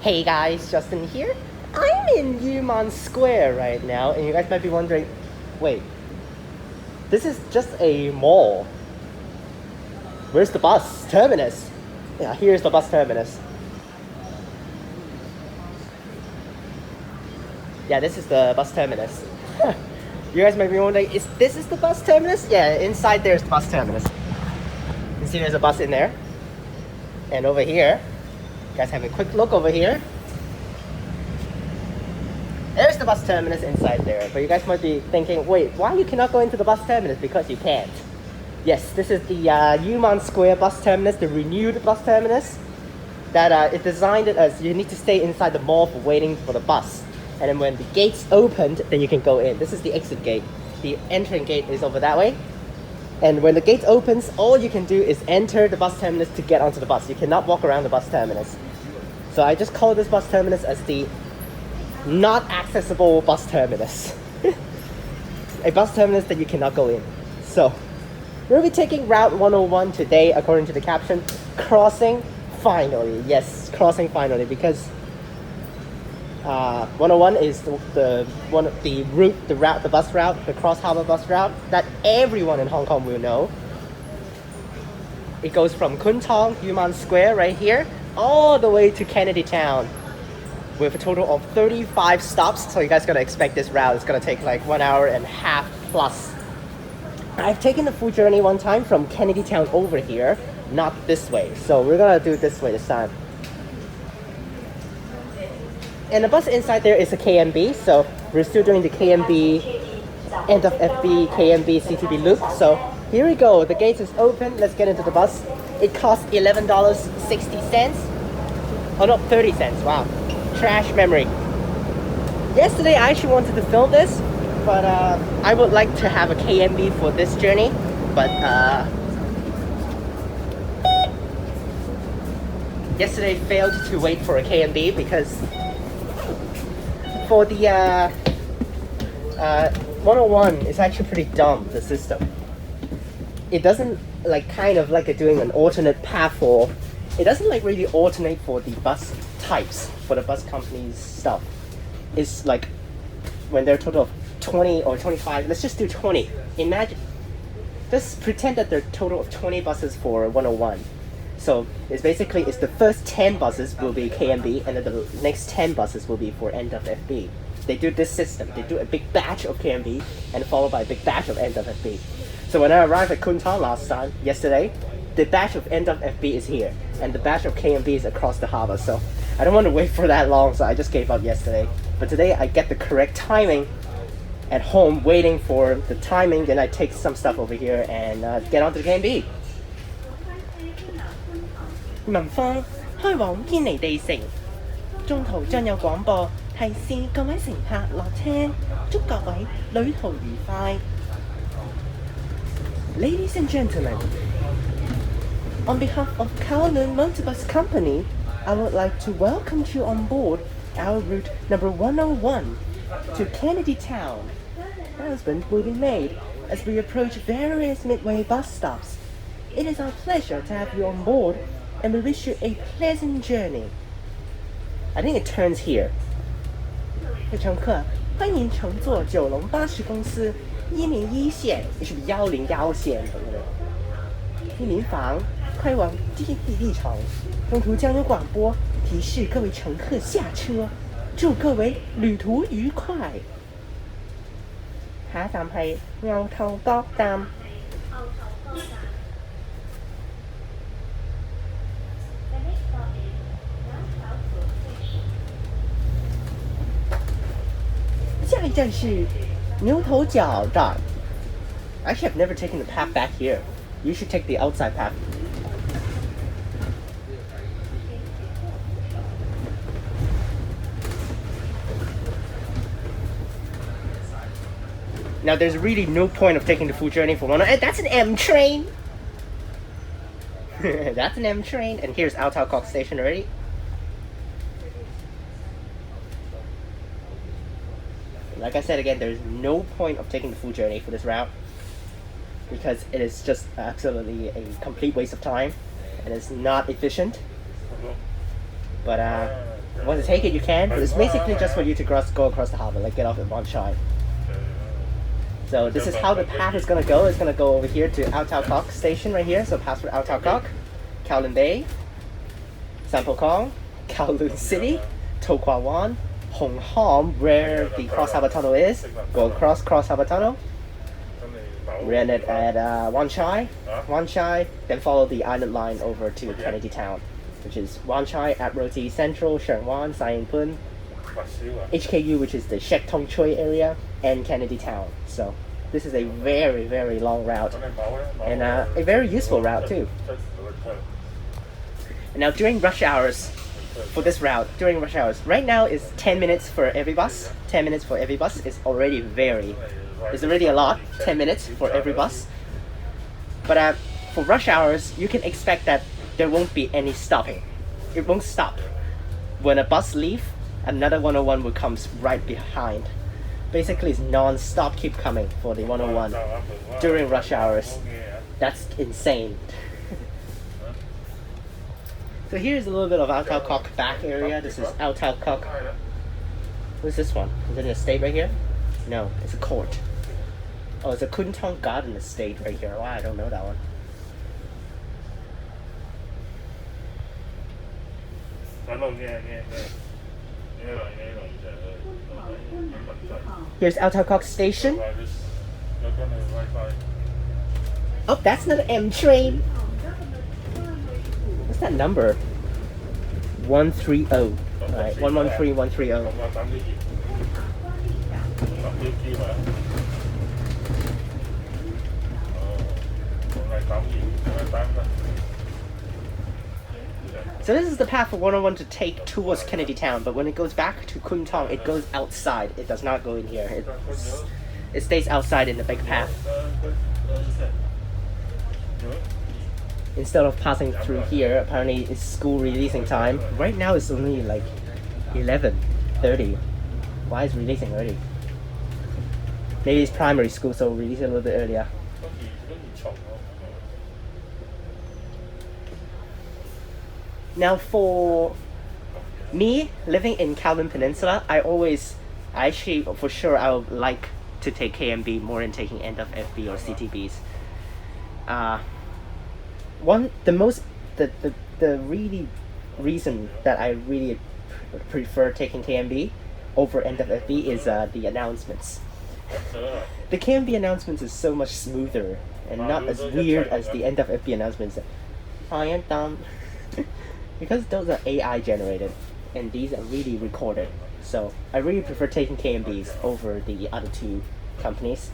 Hey guys, Justin here. I'm in Yue Man Square right now, and you guys might be wondering, wait, this is just a mall. Where's the bus terminus? Yeah, here's the bus terminus. Yeah, this is the bus terminus. You guys might be wondering, this is the bus terminus? Yeah, inside there's the bus terminus. You can see there's a bus in there. And over here, you guys have a quick look over here. There's the bus terminus inside there. But you guys might be thinking, wait, why you cannot go into the bus terminus? Because you can't. Yes, this is the Yue Man Square bus terminus, the renewed bus terminus. That it designed it as you need to stay inside the mall for waiting for the bus. And then when the gates opened, then you can go in. This is the exit gate. The entering gate is over that way. And when the gate opens, all you can do is enter the bus terminus to get onto the bus. You cannot walk around the bus terminus. So I just call this bus terminus as the not accessible bus terminus. A bus terminus that you cannot go in. So we'll be taking Route 101 today, according to the caption. Crossing finally. Yes, crossing finally, because 101 is the bus route, the cross harbor bus route that everyone in Hong Kong will know. It goes from Kwun Tong, Yue Man Square right here, all the way to Kennedy Town, with a total of 35 stops. So you guys gotta expect this route. It's gonna take like 1.5 hours plus. I've taken the full journey one time from Kennedy Town over here, not this way. So we're gonna do it this way this time. And the bus inside there is a KMB, so we're still doing the KMB, NWFB, KMB, CTB loop. So here we go, the gate is open, let's get into the bus. It costs $11.60. Oh no, 30 cents, wow. Trash memory. Yesterday I actually wanted to film this, but I would like to have a KMB for this journey, but yesterday failed to wait for a KMB because for the 101 is actually pretty dumb, the system. It doesn't kind of doing an alternate path for, it doesn't really alternate for the bus types, for the bus company's stuff. It's like when they're a total of 20 or 25, let's just do 20. Imagine, just pretend that there are a total of 20 buses for 101. So it's the first 10 buses will be KMB, and then the next 10 buses will be for NWFB. They do this system. They do a big batch of KMB and followed by a big batch of NWFB. So when I arrived at Kwun Tong yesterday, the batch of NWFB is here, and the batch of KMB is across the harbor. So I don't want to wait for that long, so I just gave up yesterday. But today I get the correct timing at home, waiting for the timing. Then I take some stuff over here and get onto the KMB. 文方開往堅尼地城，中途將有廣播提示各位乘客落車，祝各位旅途愉快。Ladies and gentlemen, on behalf of Kowloon Motorbus Company, I would like to welcome you on board our route number 101 to Kennedy Town. Announcement will be made as we approach various midway bus stops. It is our pleasure to have you on board, and we wish you a pleasant journey. I think it turns here. 各位乘客，欢迎乘坐九龙巴士公司101线，也是101线101房，开往基地场。中途将有广播提示各位乘客下車，祝各位旅途愉快。下一站係牛頭角站。下一站是牛头角站。Actually, I've never taken the path back here. You should take the outside path. Now, there's really no point of taking the full journey for one. That's an M train! That's an M train. And here's Ngau Tau Kok Station already. Like I said again, there's no point of taking the full journey for this route because it is just absolutely a complete waste of time and it's not efficient. But Want to take it, you can, but it's basically just for you to go across the harbour, like get off at Wan Chai. So this is how the path is going to go. It's going to go over here to Ngau Tau Kok station right here. So pass through Ngau Tau Kok, Kowloon Bay, Sampo Kong, Kowloon City, To Kwa Wan, Hong Hom, where the Cross Harbour Tunnel is. Go across Cross Harbour Tunnel. Ran it at Wan Chai, then follow the island line over to Kennedy Town, which is Wan Chai, Admiralty Central, Sheung Wan, Sai Pun, HKU, which is the Shek Tong Choi area, and Kennedy Town. So this is a very, very long route, and a very useful route too. And now during rush hours, for this route, during rush hours, right now is 10 minutes for every bus. 10 minutes for every bus is already it's already a lot, 10 minutes for every bus. But for rush hours, you can expect that there won't be any stopping. It won't stop. When a bus leaves, another 101 will come right behind. Basically, it's non-stop keep coming for the 101 during rush hours. That's insane. So here's a little bit of Ngau Tau Kok back area. This is Ngau Tau Kok. What's this one? Is it an estate right here? No, it's a court. Oh, it's a Kwun Tong garden estate right here. Wow, I don't know that one. Here's Ngau Tau Kok Station. Oh, that's not an M train. What's that number? 130. Alright, 113, 130. So this is the path for 101 to take towards Kennedy Town, but when it goes back to Kwun Tong, it goes outside. It does not go in here. It stays outside in the big path. Instead of passing through here, apparently it's school releasing time. Right now it's only like 11:30. Why is releasing early? Maybe it's primary school, so release it a little bit earlier. Now for me, living in Kowloon Peninsula, I actually, for sure, I would like to take KMB more than taking NWFB or CTBs. The really reason that I really prefer taking KMB over NWFB is the announcements. The KMB announcements is so much smoother and not as weird as the NWFB announcements. I am done. Because those are AI generated and these are really recorded. So I really prefer taking KMBs over the other two companies.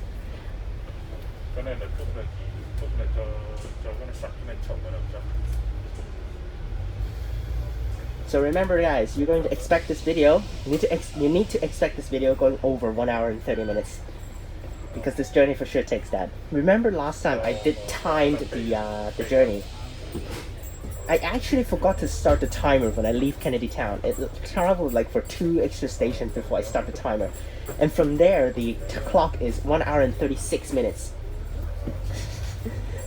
So remember guys, you're going to expect this video, you need to expect this video going over 1 hour and 30 minutes. Because this journey for sure takes that. Remember last time I did timed the journey. I actually forgot to start the timer when I leave Kennedy Town. It traveled like for 2 extra stations before I start the timer. And from there, the clock is 1 hour and 36 minutes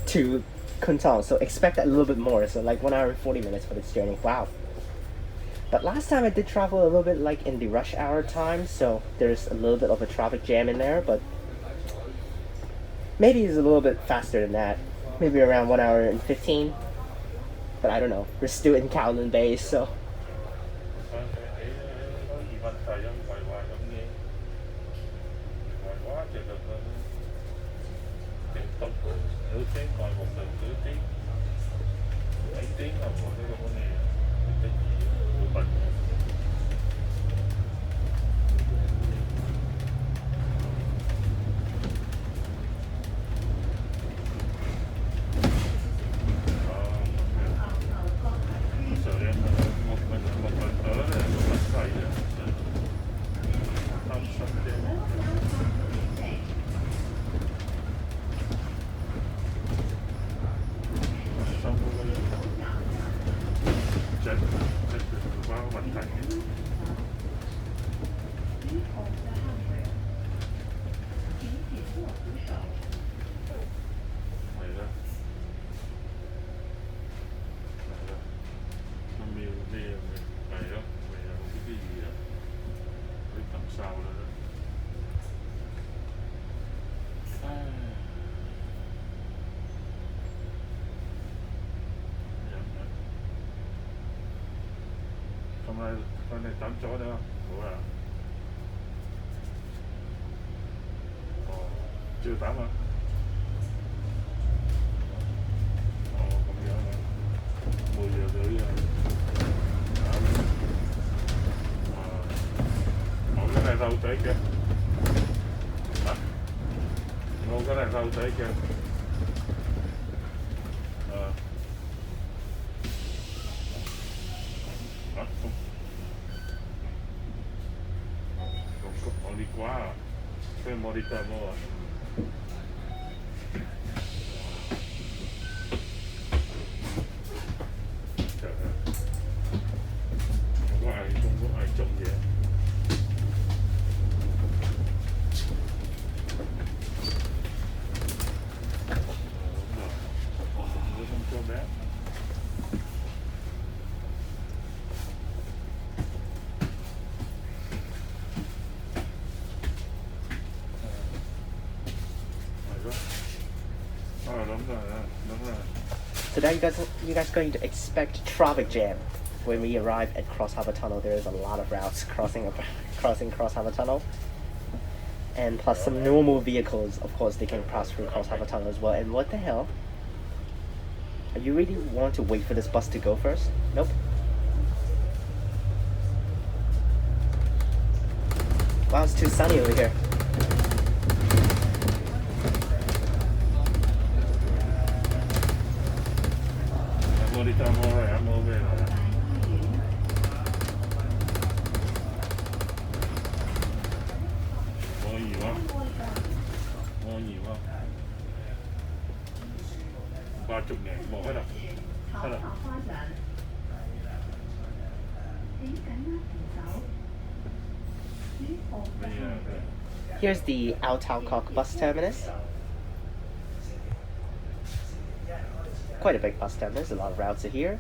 to Kwun Tong. So expect a little bit more. So like 1 hour and 40 minutes for this journey. Wow. But last time I did travel a little bit like in the rush hour time. So there's a little bit of a traffic jam in there. But maybe it's a little bit faster than that. Maybe around 1 hour and 15. But I don't know. We're still in Kowloon Bay, so. con này tắm chó được không? Ủa à? Chưa tắm à? Không nhớ nữa. 10 giờ rưỡi rồi. Cái này rau tới kìa. Cái này rau tới kìa. Không đi quá à? Cái monitor mua à? Trời ơi. Không có ai trông gì hết. So now you guys going to expect traffic jam when we arrive at Cross Harbour Tunnel. There is a lot of routes crossing Cross Harbour Tunnel, and plus some normal vehicles. Of course, they can pass through Cross Harbour Tunnel as well. And what the hell? You really want to wait for this bus to go first? Nope. Wow, it's too sunny over here. Here's the Ngau Tau Kok bus terminus. Quite a big bus terminus, a lot of routes are here.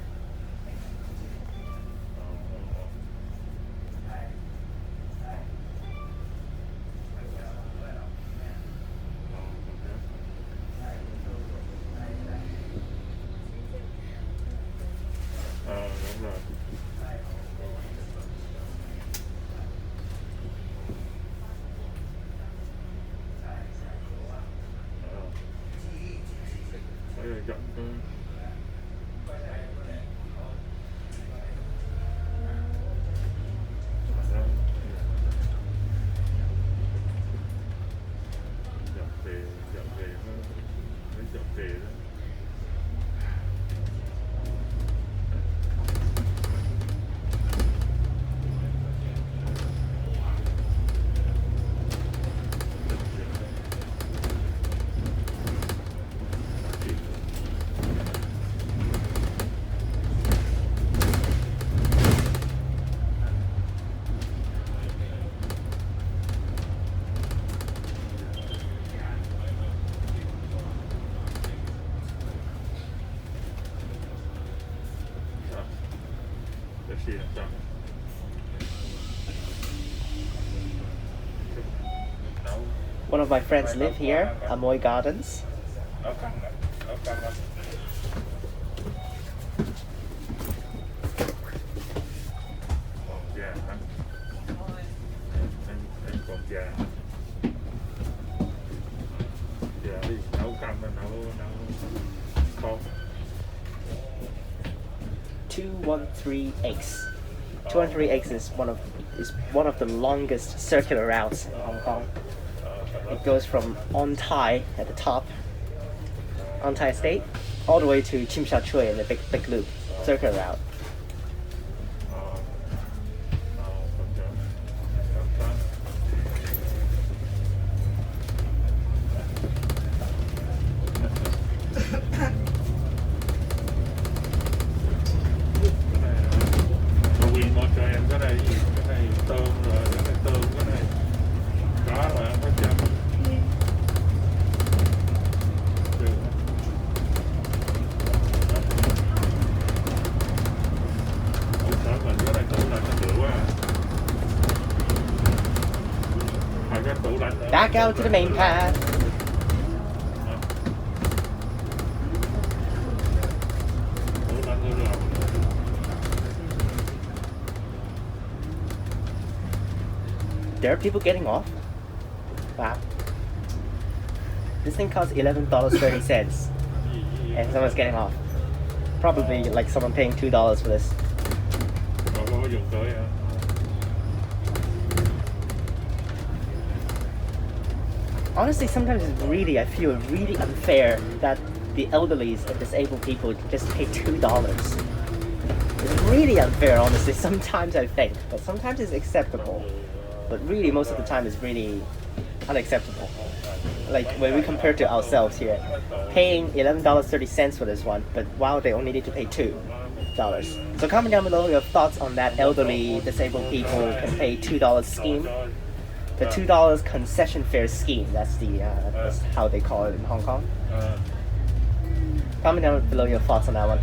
One of my friends live here, Amoy Gardens. X. 213X is one of the longest circular routes in Hong Kong. It goes from Ontai at the top, Ontai Estate, all the way to Tsim Sha Tsui in the big loop, circular route. Back out to the main path. there are people getting off. Wow. This thing costs $11.30 and someone's getting off. Probably like someone paying $2 for this. Honestly, sometimes I feel really unfair that the elderly and disabled people just pay $2. It's really unfair, honestly, sometimes I think. But sometimes it's acceptable. But really, most of the time it's really unacceptable. Like when we compare to ourselves here, paying $11.30 for this one, but wow, they only need to pay $2. So comment down below your thoughts on that elderly, disabled people can pay $2 scheme. The $2 concession fare scheme, that's how they call it in Hong Kong. Comment down below your thoughts on that one.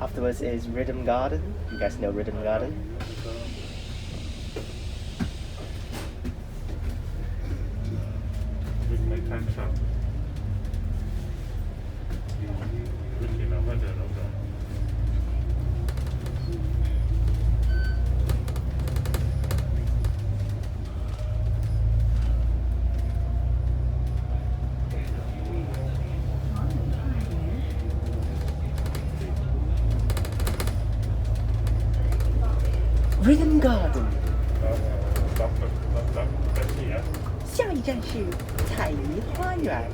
Afterwards is Rhythm Garden. You guys know Rhythm Garden? Rhythm Garden. 下一站是彩梨花园。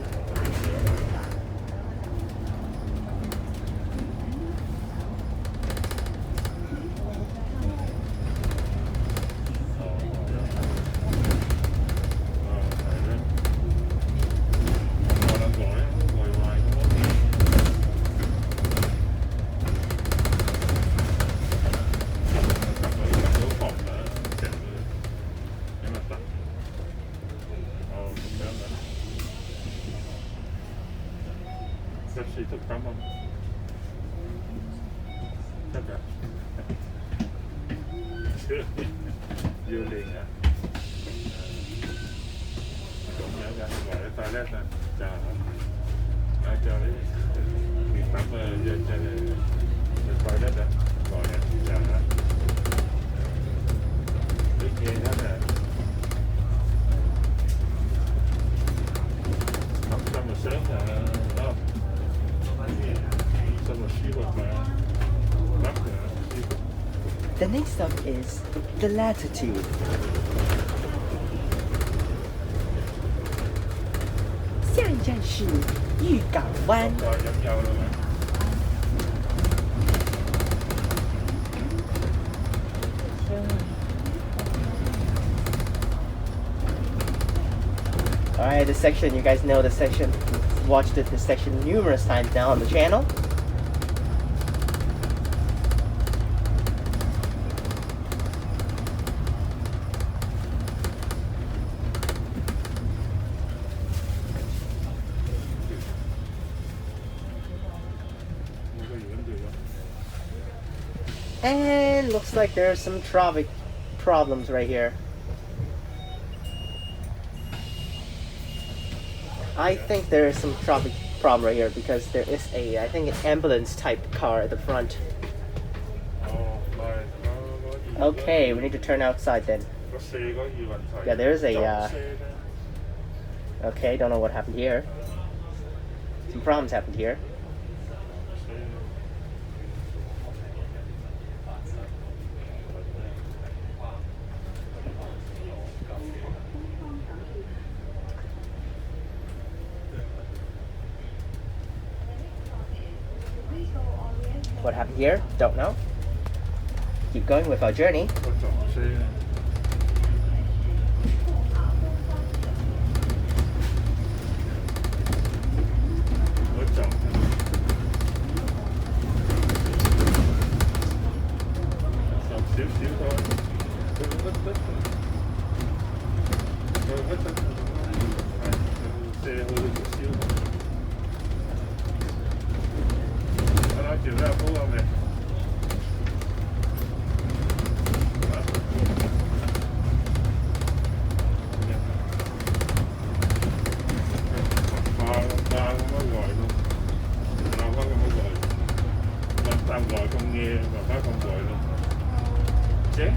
The next stop is the Latitude. 下一站是玉港湾。Alright, this section, you guys know this section. Watched this section numerous times now on the channel. And looks like there's some traffic problems right here. I think there is some traffic problem right here because there is I think an ambulance type car at the front. Okay, we need to turn outside then. Yeah, there's okay, don't know what happened here. Some problems happened here. What happened here? Don't know. Keep going with our journey. 來咁夜，爸爸咁耐咯。姐。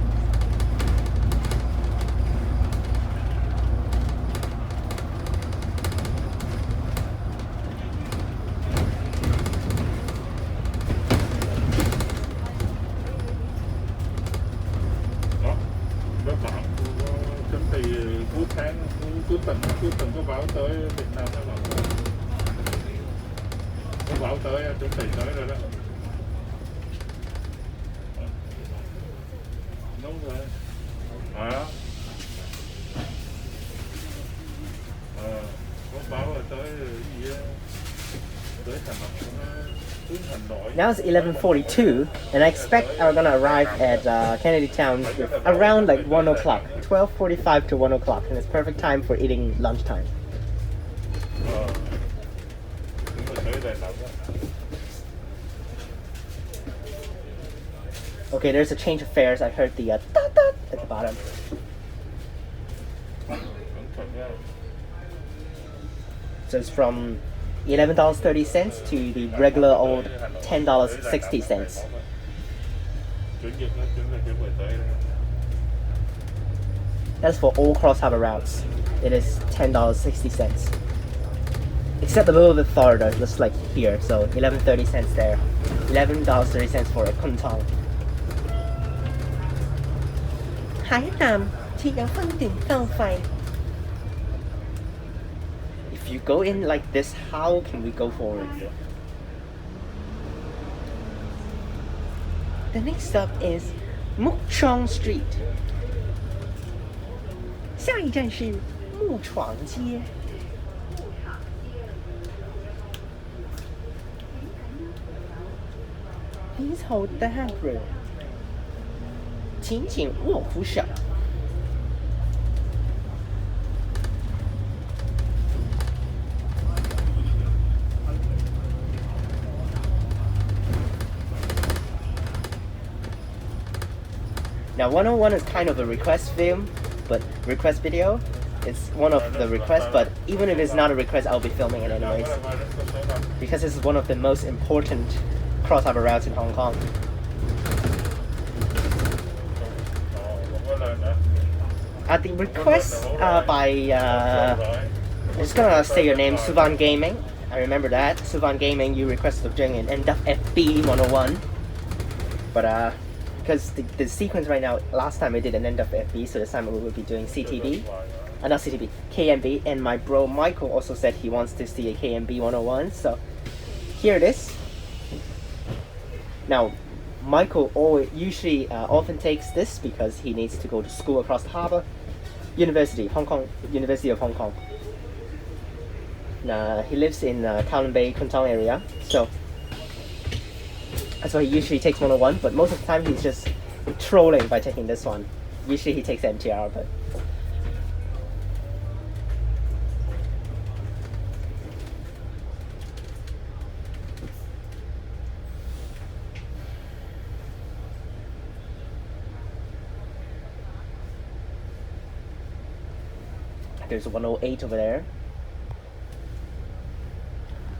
Cuối tuần có báo tới Việt Nam đó mà có báo tới chuẩn bị tới rồi đó. Đúng rồi. Có báo rồi tới gì á, tới thành Now it's 11:42, and I expect I'm gonna arrive at Kennedy Town around like 1 o'clock, 12:45 to 1 o'clock, and it's perfect time for eating lunchtime. Okay, there's a change of fares. I heard the dot dot at the bottom. So it's from $11.30 to the regular old $10.60. That's for all cross harbor routes. It is $10.60. Except a little bit farther, just like here. So 11.30 cents there. $11.30 for a Kwun Tong. 海南鐵有分段收費。If you go in like this, how can we go forward? The next stop is Mukchon Street. 下一站是木床街。Please hold the handrail. 请紧握扶手。Now 101 is kind of a request film, but request video. It's one of the requests, but even if it's not a request, I'll be filming it anyways. Because this is one of the most important cross harbor routes in Hong Kong. The request by, I'm just gonna say your name, Suvan Gaming. I remember that. Suvan Gaming, you requested doing an NWFB 101. But because the sequence right now, last time I did an NWFB, so this time we will be doing CTB. Not CTB, KMB, and my bro Michael also said he wants to see a KMB 101, so here it is. Now, Michael usually often takes this because he needs to go to school across the harbour. University of Hong Kong. He lives in Kowloon Bay, Kwun Tong area, so that's why he usually takes 101, but most of the time he's just trolling by taking this one. Usually he takes MTR, but there's 108 over there.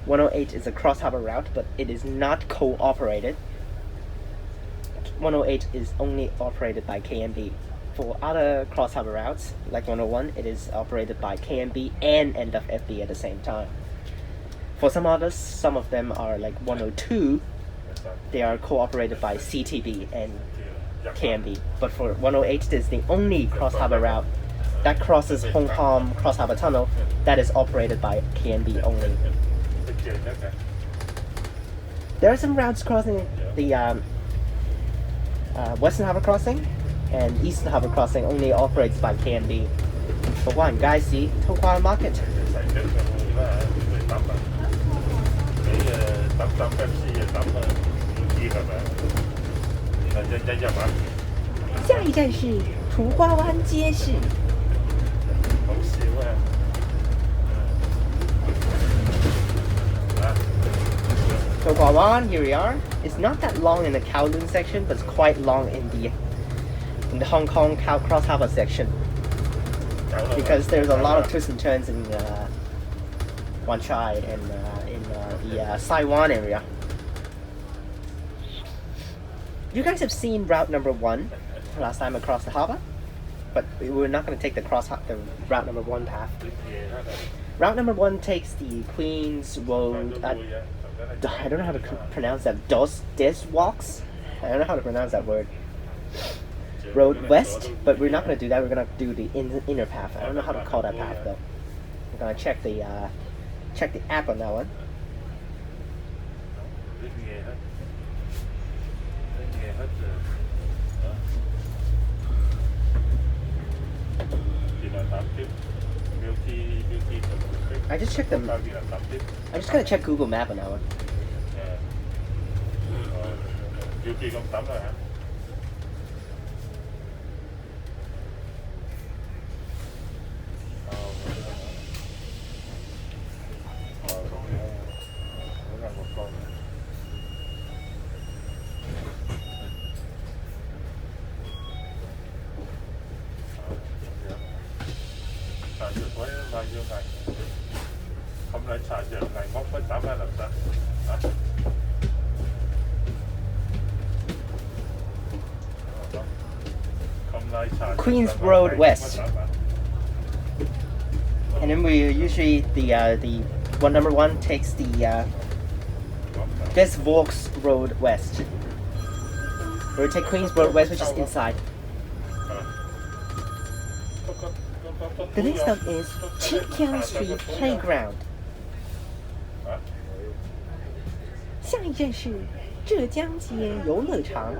108 is a cross harbor route, but it is not co-operated. 108 is only operated by KMB. For other cross harbor routes, like 101, it is operated by KMB and NWFB at the same time. For some others, some of them are like 102, they are co-operated by CTB and KMB. But for 108, this is the only cross harbor route that crosses Hong Kong Cross Harbour Tunnel that is operated by KMB only. There are some routes crossing the Western Harbour Crossing, and Eastern Harbour Crossing only operates by KMB. Kwa Wan, guys, see Kwa Wan Market. 下一站是土瓜湾街市。So Kwa Wan, here we are. It's not that long in the Kowloon section, but it's quite long in the Hong Kong Cross Harbour section. Because there's a lot of twists and turns in Wan Chai and in the Tsui area. You guys have seen route number 1 last time across the harbour, but we're not going to take the route number 1 path. Route number 1 takes the Queen's Road. I don't know how to pronounce that. Des Walks. I don't know how to pronounce that word. Road West, but we're not going to do that. We're going to do the inner path. I don't know how to call that path though. I'm going to check the app on that one. I just checked them. I'm just gonna check Google Map on that one. Queen's Road West, and then we usually the one number 1 takes the Des Walks Road West. We take Queen's Road West, which is inside. The next stop is Mukchon Street Playground. 下一站是浙江街游乐场。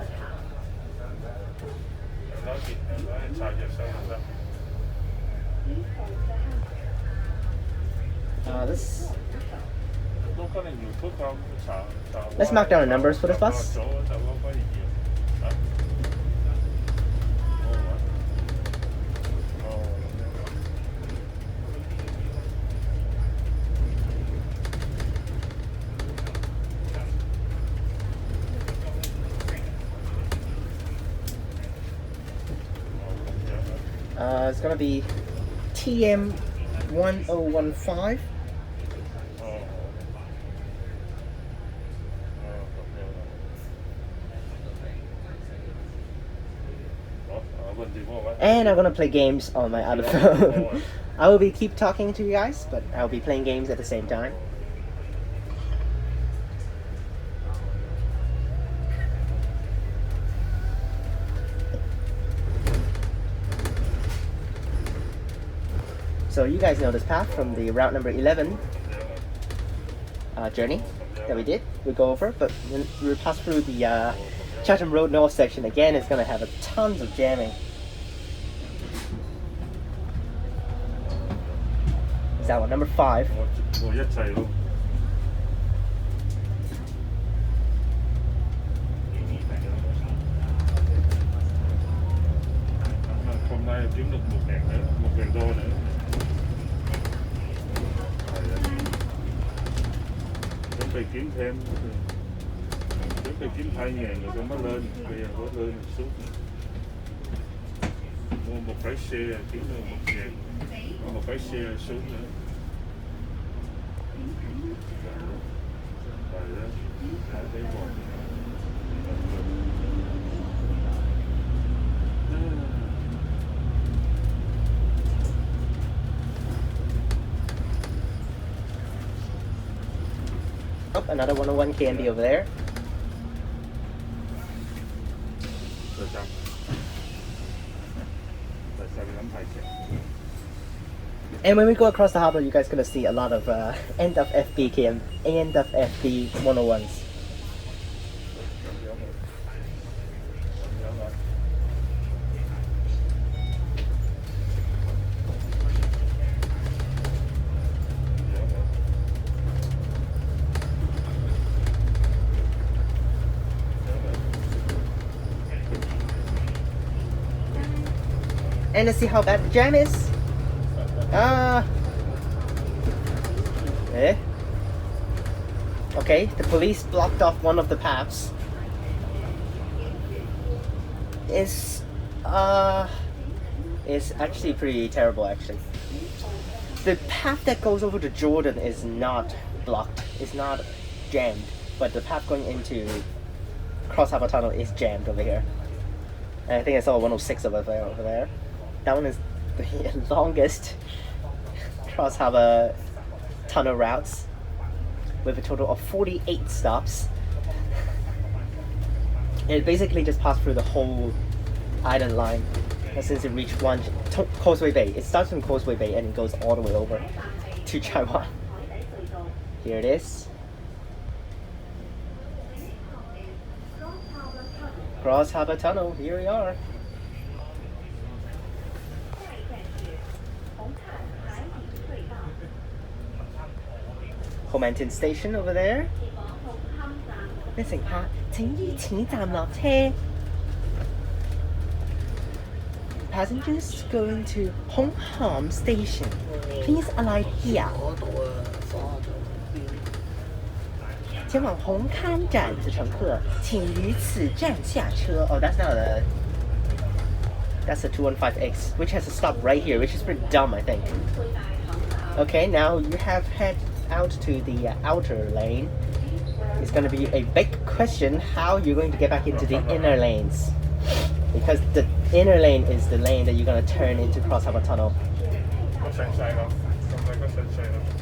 Let's mark down the numbers for this bus. It's gonna be TM1015. And I'm gonna play games on my other phone. I will keep talking to you guys, but I'll be playing games at the same time. So you guys know this path from the route number 11 journey that we did. We go over, but when we pass through the Chatham Road North section again, it's gonna have tons of jamming. Is that one number 5? Kiếm thêm kiếm 2.000 rồi cho nó lên, bây giờ có lên xuống mua một cái xe kiếm được 1.000, một cái xe xuống nữa. Oh, another 101 KMB over there. And when we go across the harbour, you guys gonna see a lot of NWFB 101s. And let's see how bad the jam is. Okay, the police blocked off one of the paths. It's actually pretty terrible actually. The path that goes over to Jordan is not blocked, it's not jammed, but the path going into Cross Harbour Tunnel is jammed over here. And I think I saw 106 over there. That one is the longest Cross Harbour Tunnel routes with a total of 48 stops. It basically just passed through the whole island line since it reached Causeway Bay. It starts from Causeway Bay and it goes all the way over to Choi Wan. Here it is. Cross Harbour Tunnel, here we are. Kowloon Station over there. 咩乘客請於此站落車. Passengers going to Kowloon Station, please alight here. 前往红磡站的乘客，请于此站下车. Oh, that's not a. That's a 215X, which has a stop right here, which is pretty dumb, I think. Okay, now you have head out to the outer lane. It's going to be a big question how you're going to get back into the inner lanes. Because the inner lane is the lane that you're going to turn into Cross Harbour Tunnel.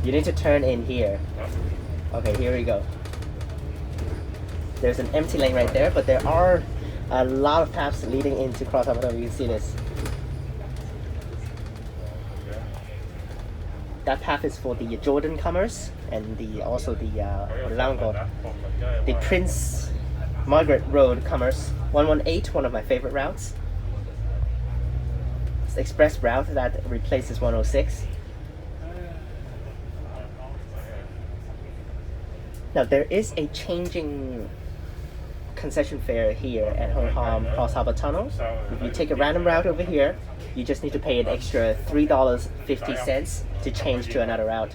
You need to turn in here. Okay, here we go. There's an empty lane right there, but there are a lot of paths leading into Cross Harbour Tunnel. You can see this. That path is for the Jordan comers and also the Prince Margaret Road comers. 118, one of my favorite routes. It's the express route that replaces 106. Now there is a changing concession fare here at Hong Kong Cross Harbour Tunnel. If you take a random route over here, you just need to pay an extra $3.50 to change to another route.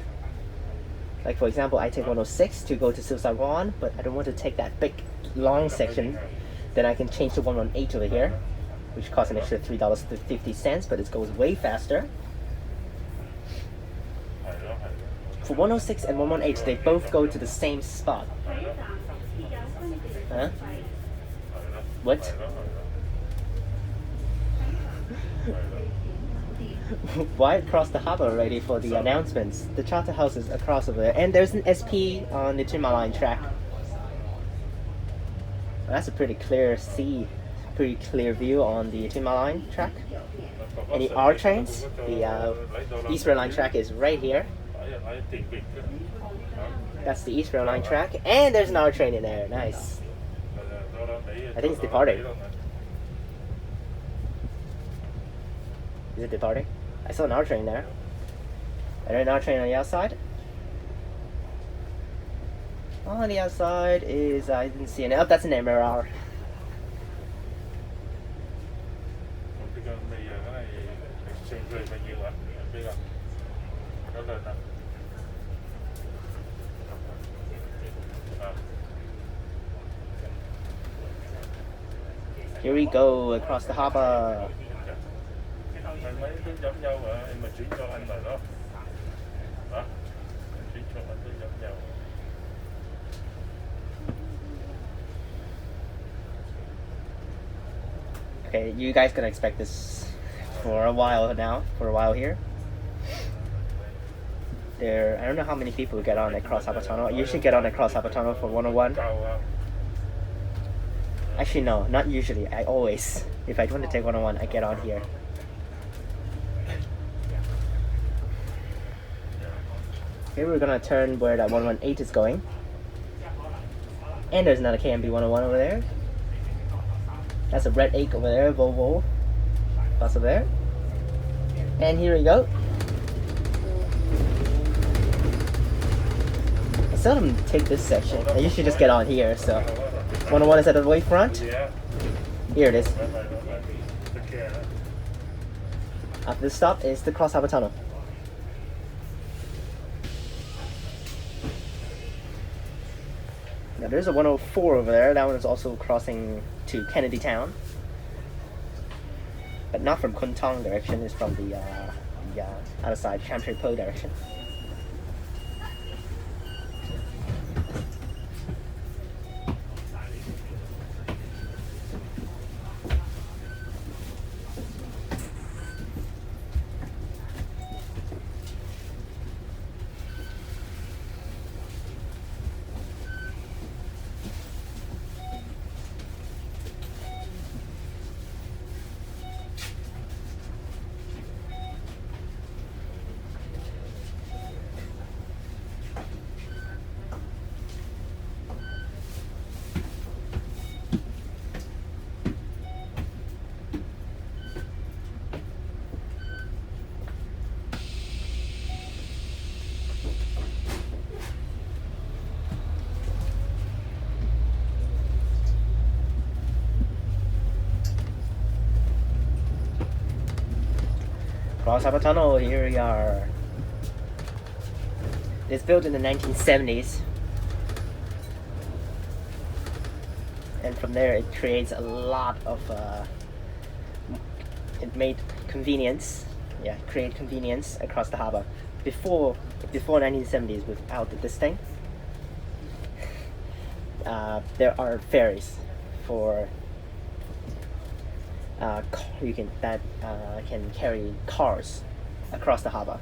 Like for example, I take 106 to go to Siu San Wan, but I don't want to take that big long section. Then I can change to 118 over here, which costs an extra $3.50, but it goes way faster. For 106 and 118, they both go to the same spot. Huh? What? Why across the harbour already for the announcements? The charter house is across over there, and there's an SP on the Tuen Ma Line track. Well, that's a pretty clear view on the Tuen Ma Line track. Any R trains? The East Rail Line track is right here. That's the East Rail Line track, and there's an R train in there. Nice. I think it's departing. Is it departing? I saw an R train there. Is there an R train on the outside? On the outside is, I didn't see any. Oh, that's an areaa. Here we go across the harbour. Okay, you guys gonna expect this for a while now, here. I don't know how many people get on at Cross Harbour Tunnel. I usually get on at Cross Harbour Tunnel for 101. Actually no, not usually, I always. If I want to take 101, I get on here. Here we're gonna turn where that 118 is going. And there's another KMB 101 over there. That's a red 8 over there, Volvo bus over there. And here we go. I seldom take this section. I usually just get on here, so 101 is at the way front. Here it is. After this stop is the Cross Harbour Tunnel. Now there's a 104 over there. That one is also crossing to Kennedy Town, but not from Kwun Tong direction. It's from the other side, Sham Shui Po direction. Cross Harbour Tunnel, here we are. It's built in the 1970s. And from there it creates a lot of, it made convenience, create convenience across the harbour. Before 1970s, without this thing, there are ferries for can carry cars across the harbour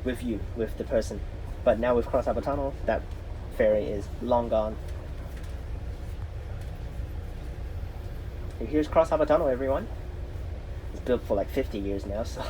with the person. But now with Cross Harbour Tunnel, that ferry is long gone. And here's Cross Harbour Tunnel, everyone. It's built for like 50 years now, so.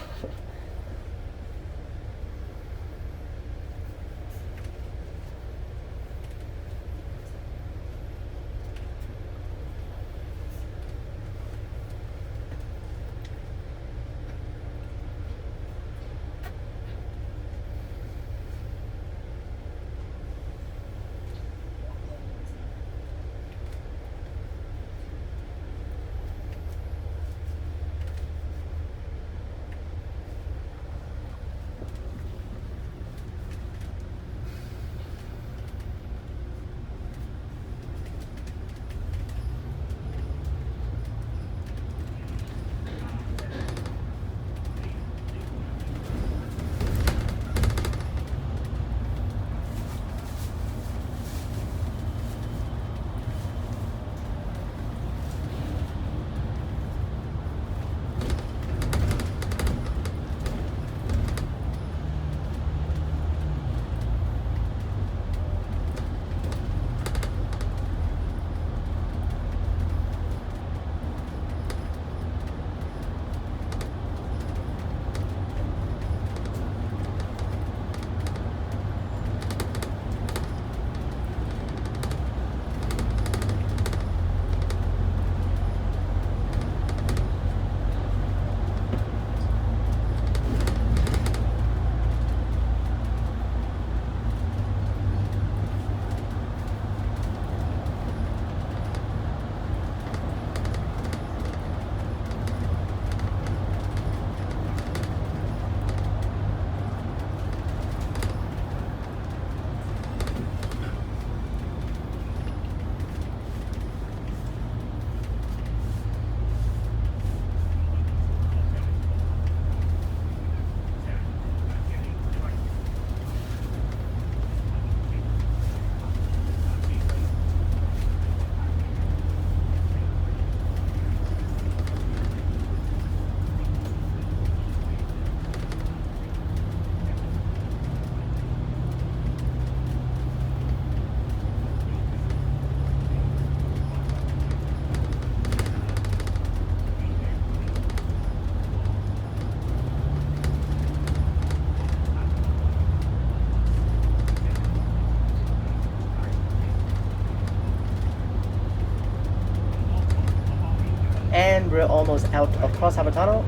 And we're almost out of Cross Harbour Tunnel.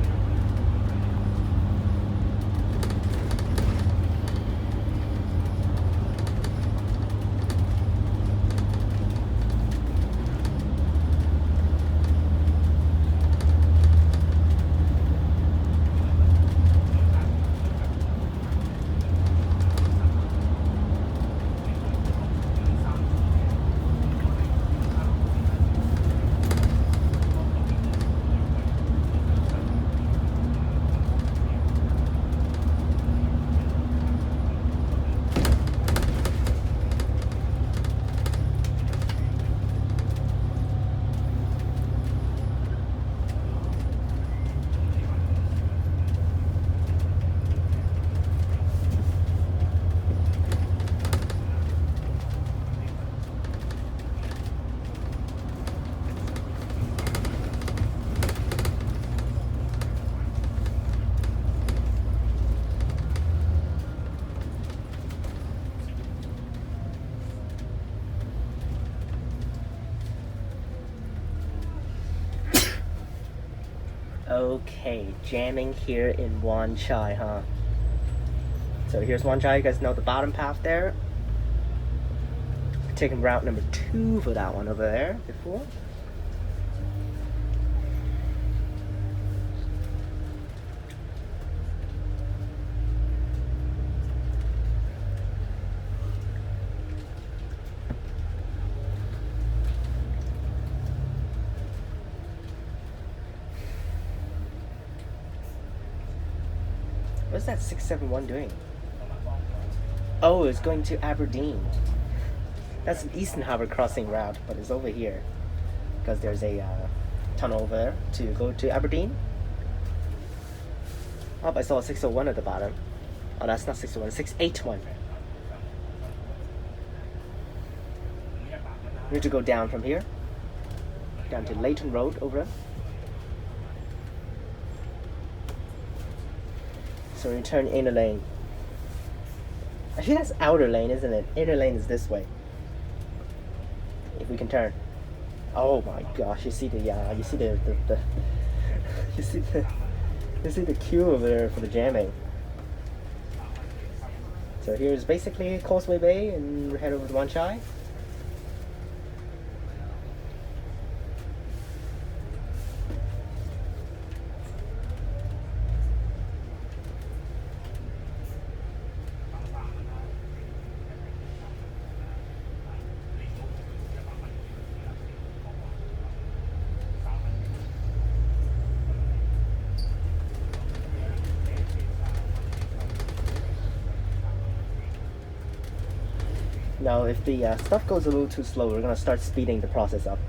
Okay, jamming here in Wan Chai, huh? So here's Wan Chai, you guys know the bottom path there. Taking route number 2 for that one over there before. What's that 671 doing? Oh, it's going to Aberdeen. That's an Eastern Harbour crossing route, but it's over here because there's a tunnel over there to go to Aberdeen. Oh, I saw a 601 at the bottom. Oh, that's not 601, 681. We need to go down from here, down to Leighton Road over there. So we turn inner lane. Actually, that's outer lane, isn't it? Inner lane is this way. If we can turn. Oh my gosh! You see the you see the you see the queue over there for the jamming. So here's basically Causeway Bay, and we head over to Wan Chai. Now, if the stuff goes a little too slow, we're gonna start speeding the process up.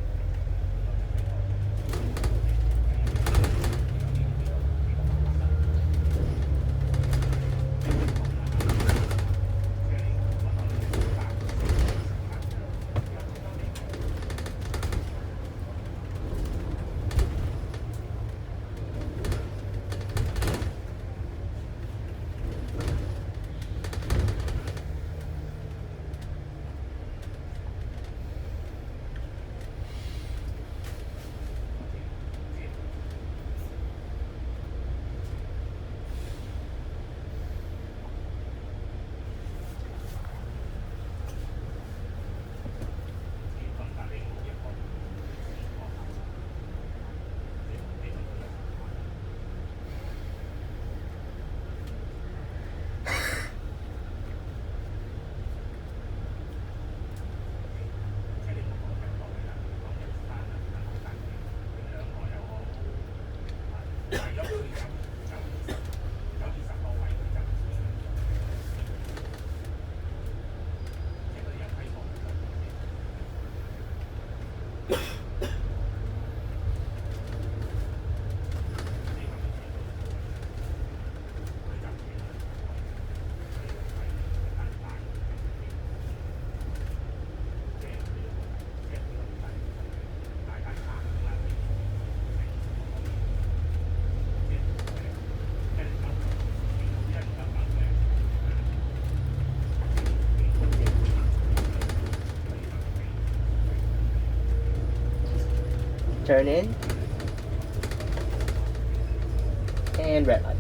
Turn in, and red light.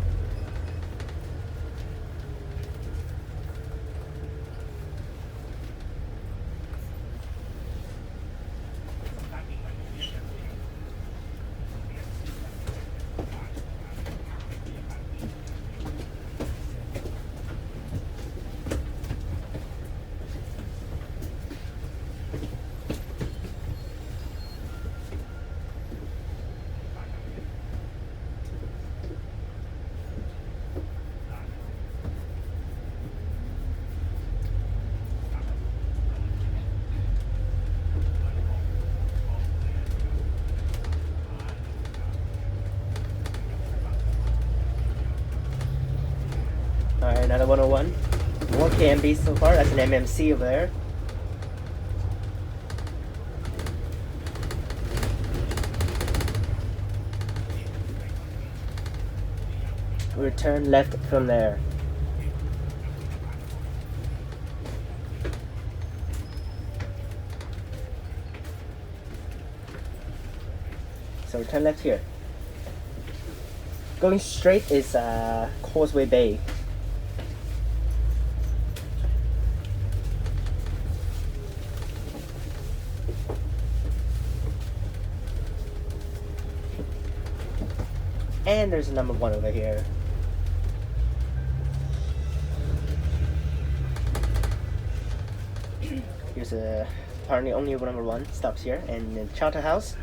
Alright, another 101. More KMB so far. That's an MMC over there. We'll turn left from there. So we turn left here. Going straight is Causeway Bay. And there's a number 1 over here. Here's apparently only number 1 stops here, and the Charter House.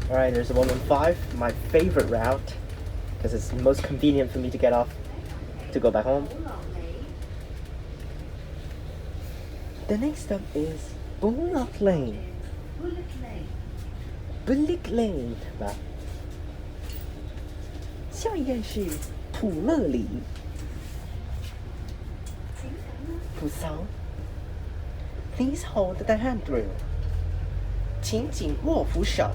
Alright, there's a 115, my favorite route, because it's most convenient for me to get off to go back home. The next stop is Bullock Lane. Bullock Lane 吧。下一站是普乐里。Please hold the handrail. 请紧握扶手。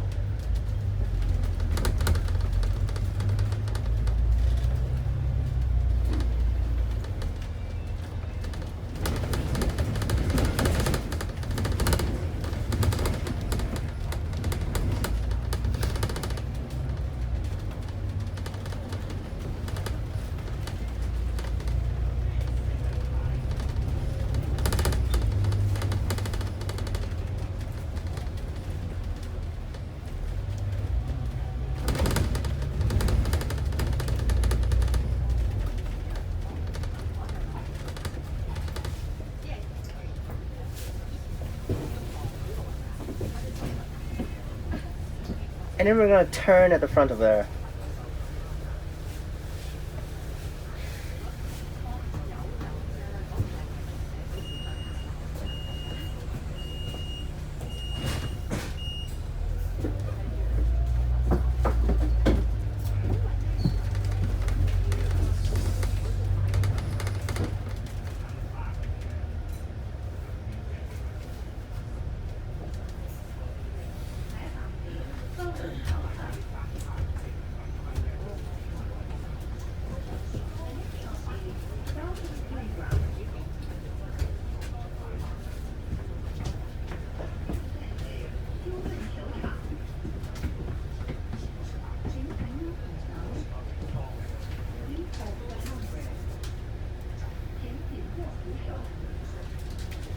And then we're gonna turn at the front of there.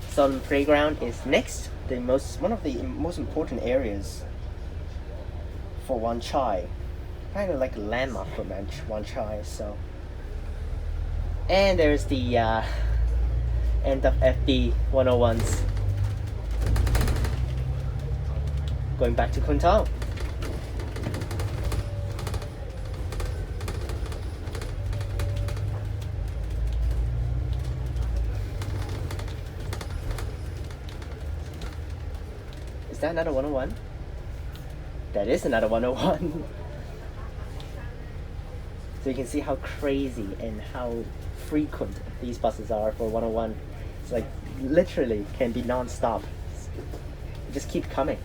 Southern Playground is next, one of the most important areas for Wan Chai, kind of like a landmark for Wan Chai. So, and there's the NWFB 101s going back to Kwun Tong. Is that another 101? That is another 101. So you can see how crazy and how frequent these buses are for 101. It's like literally can be non-stop. It just keep coming.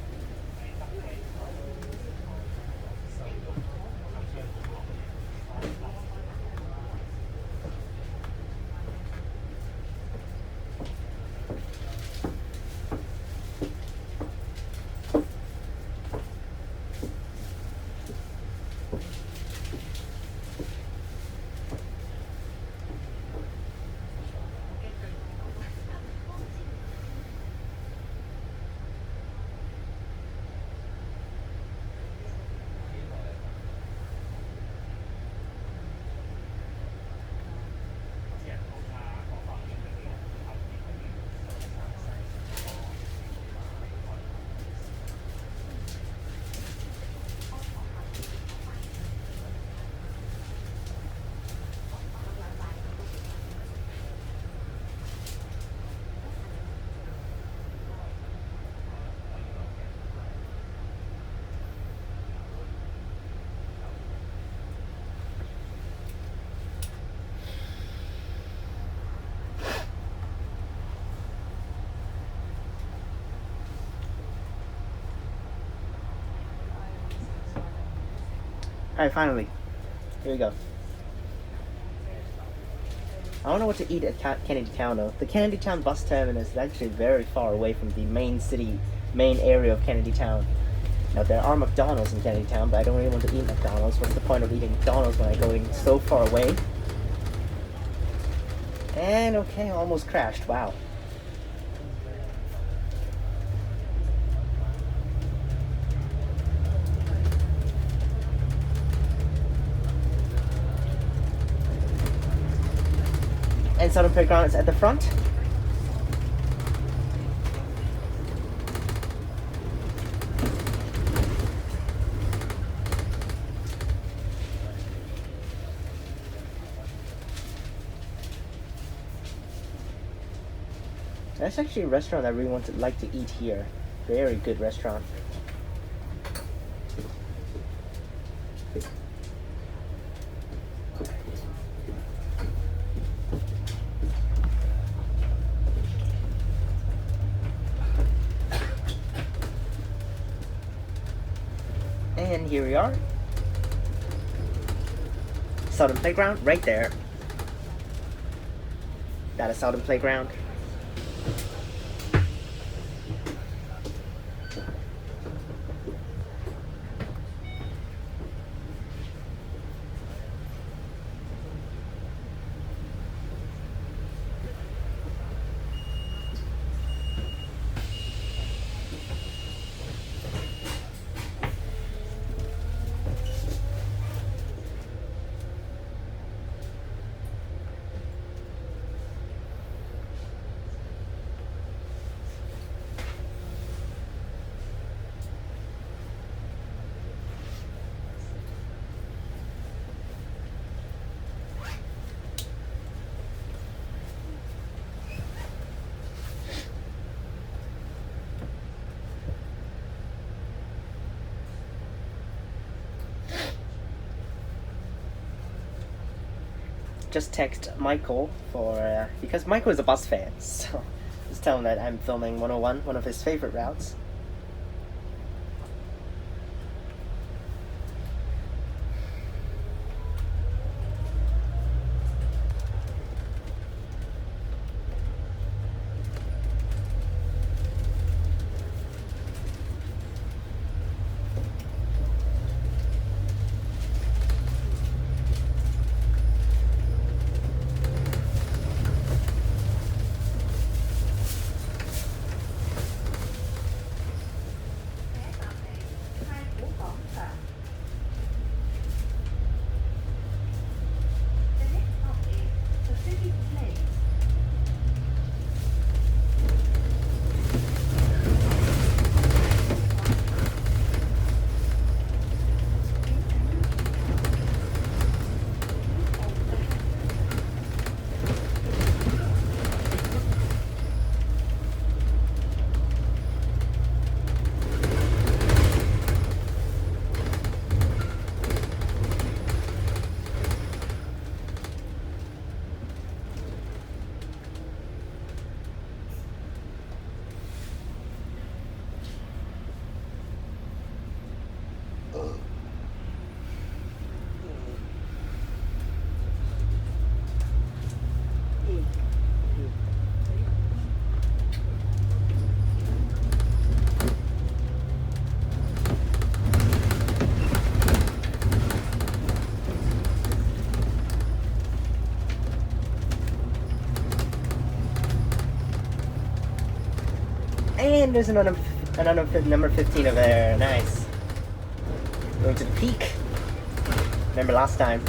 Alright, finally. Here we go. I don't know what to eat at Kennedy Town though. The Kennedy Town bus terminus is actually very far away from the main area of Kennedy Town. Now there are McDonald's in Kennedy Town, but I don't really want to eat McDonald's. What's the point of eating McDonald's when I'm going so far away? And okay, almost crashed. Wow. And Southern Playground is at the front. That's actually a restaurant I really like to eat here. Very good restaurant. And here we are. Southern Playground, right there. That is Southern Playground. Just text Michael for because Michael is a bus fan, so just tell him that I'm filming 101, one of his favorite routes. And there's another number 15 over there. Nice. Going to the peak. Remember last time.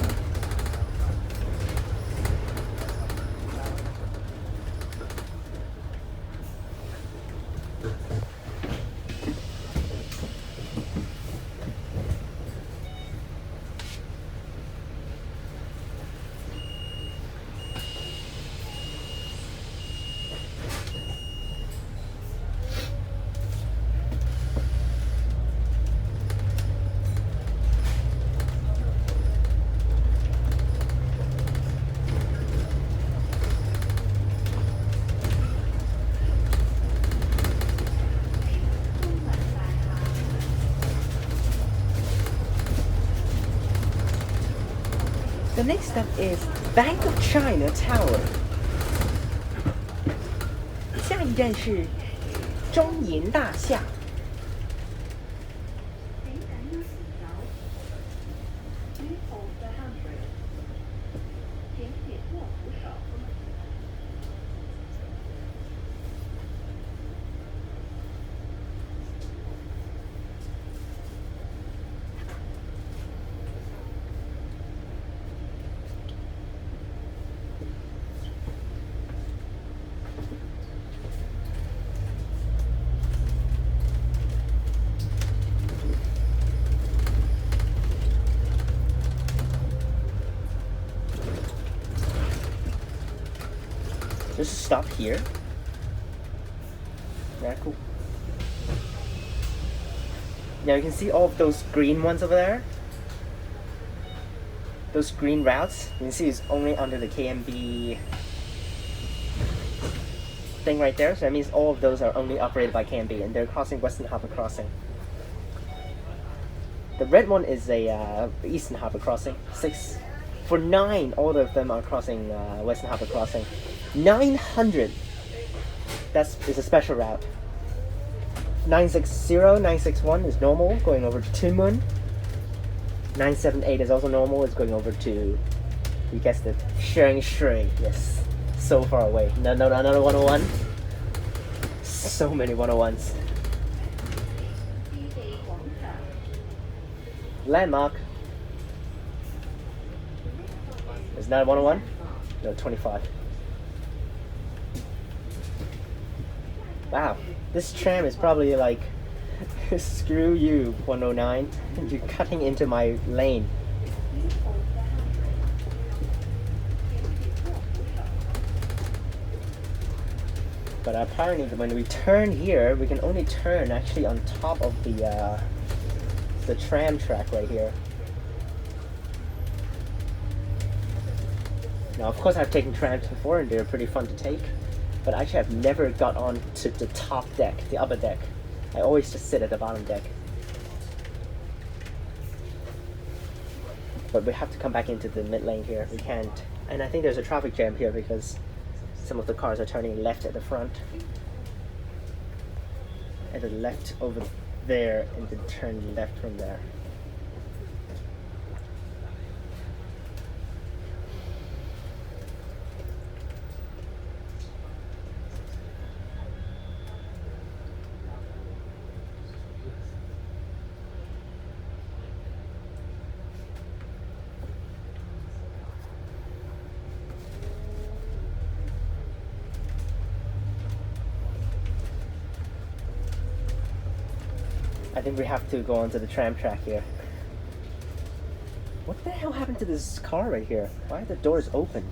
The next stop is Bank of China Tower. 下一站是中银大厦。Just stop here. Yeah, cool. Now you can see all of those green ones over there. Those green routes, you can see it's only under the KMB thing right there. So that means all of those are only operated by KMB, and they're crossing Western Harbour Crossing. The red one is a Eastern Harbour Crossing. 6 for 9, all of them are crossing Western Harbour Crossing. 900, is a special route. 960, 961 is normal, going over to Tunmun. 978 is also normal, it's going over to, you guessed it, Sheung Wan. Yes, so far away. No, another 101. So many 101s. Landmark. Is that 101? No, 25. Wow, this tram is probably like, screw you, 109. You're cutting into my lane. But apparently when we turn here, we can only turn actually on top of the tram track right here. Now, of course, I've taken trams before, and they're pretty fun to take. But actually, I've never got on to the top deck, the upper deck. I always just sit at the bottom deck. But we have to come back into the mid lane here. We can't. And I think there's a traffic jam here because some of the cars are turning left at the front. At the left over there, and then turn left from there. I think we have to go onto the tram track here. What the hell happened to this car right here? Why are the doors open?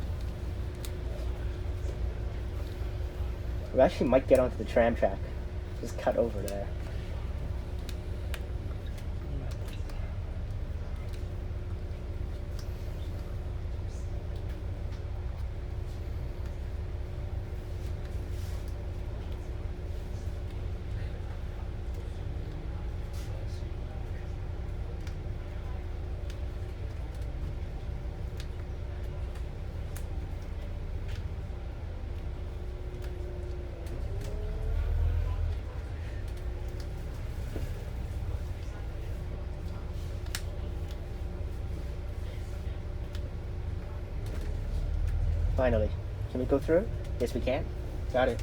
We actually might get onto the tram track. Just cut over there. Finally. Can we go through? Yes, we can. Got it.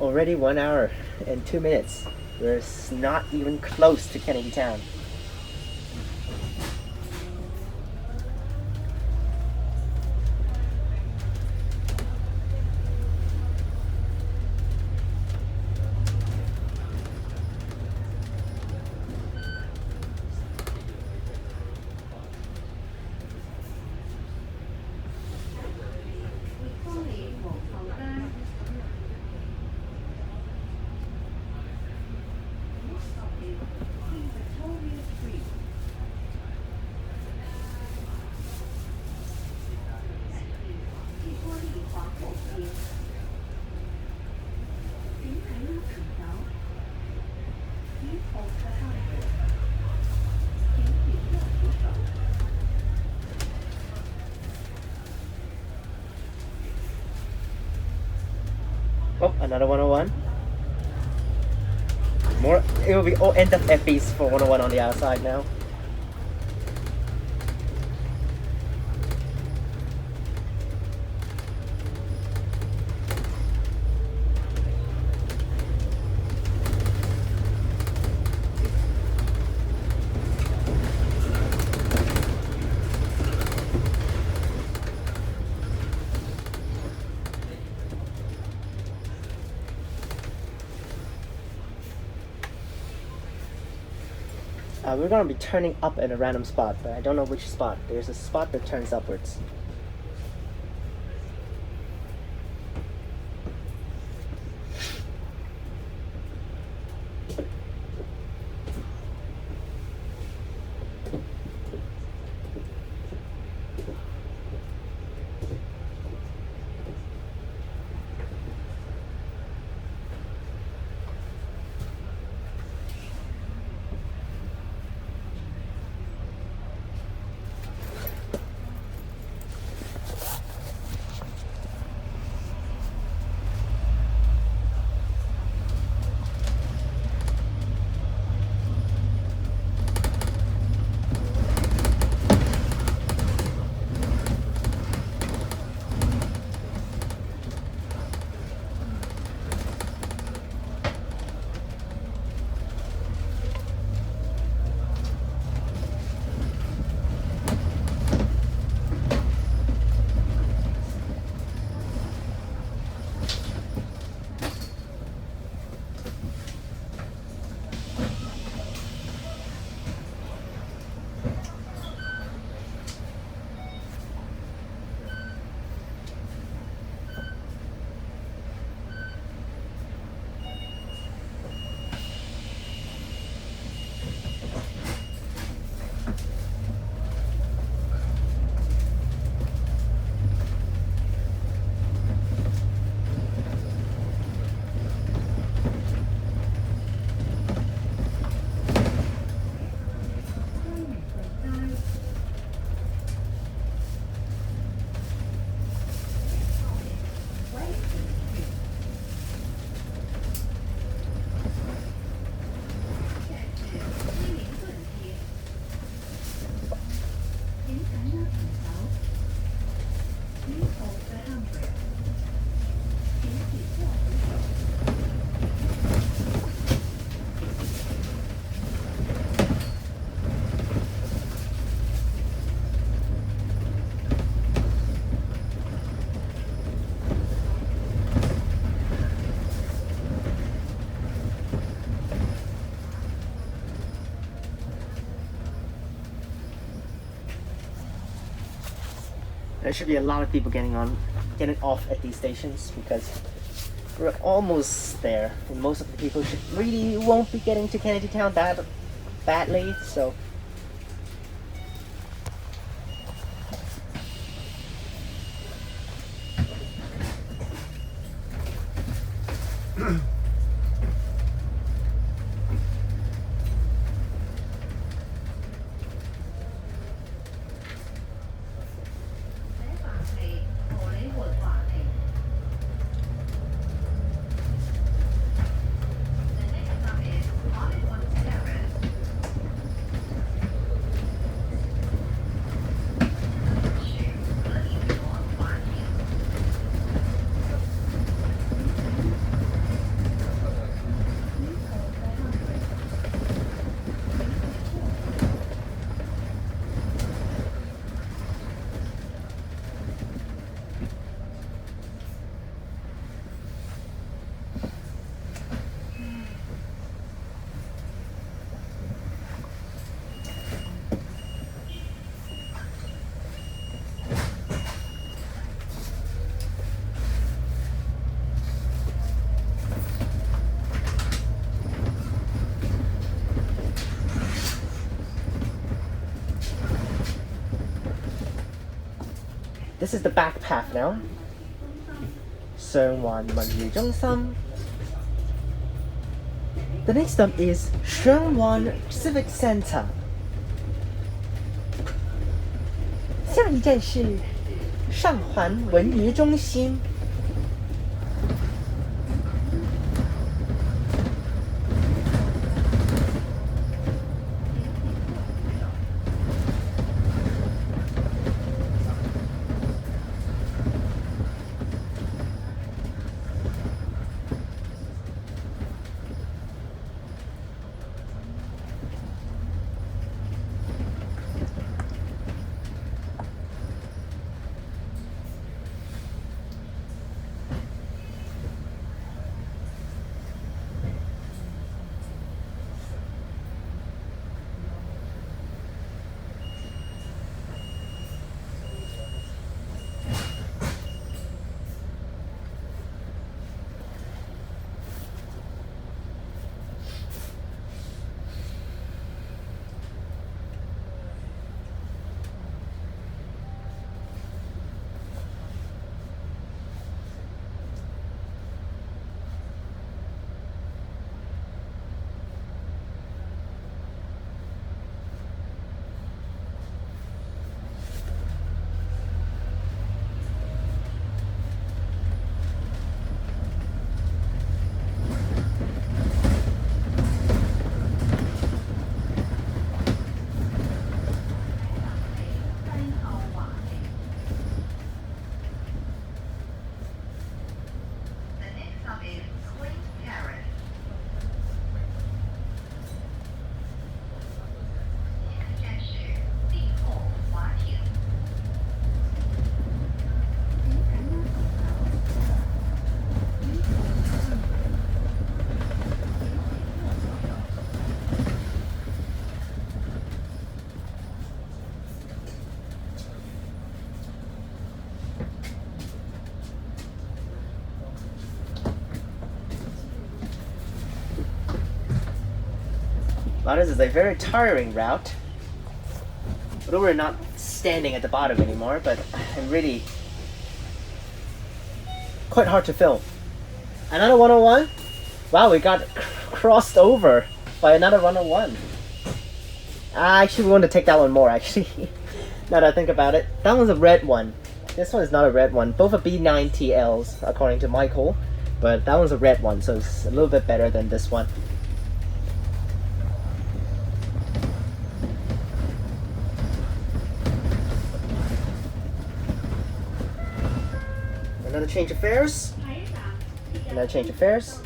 Already 1 hour and 2 minutes. We're not even close to Kennedy Town. Oh, another 101. More. It will be all NWFBs for 101 on the outside now. We're gonna be turning up at a random spot, but I don't know which spot. There's a spot that turns upwards. There should be a lot of people getting off at these stations because we're almost there, and most of the people really won't be getting to Kennedy Town that badly. So. This is the back path now. Sheung Wan 文娛中心 The next stop is Sheung Wan Civic Center. 下一站是上环文娱中心。Wow, this is a very tiring route. Although we're not standing at the bottom anymore, but I'm really quite hard to film. Another 101? Wow, we got crossed over by another 101. Actually, we want to take that one more, actually. Now that I think about it. That one's a red one. This one is not a red one. Both are B9TLs, according to Michael. But that one's a red one, so it's a little bit better than this one. Another change of fares. Another change of fares.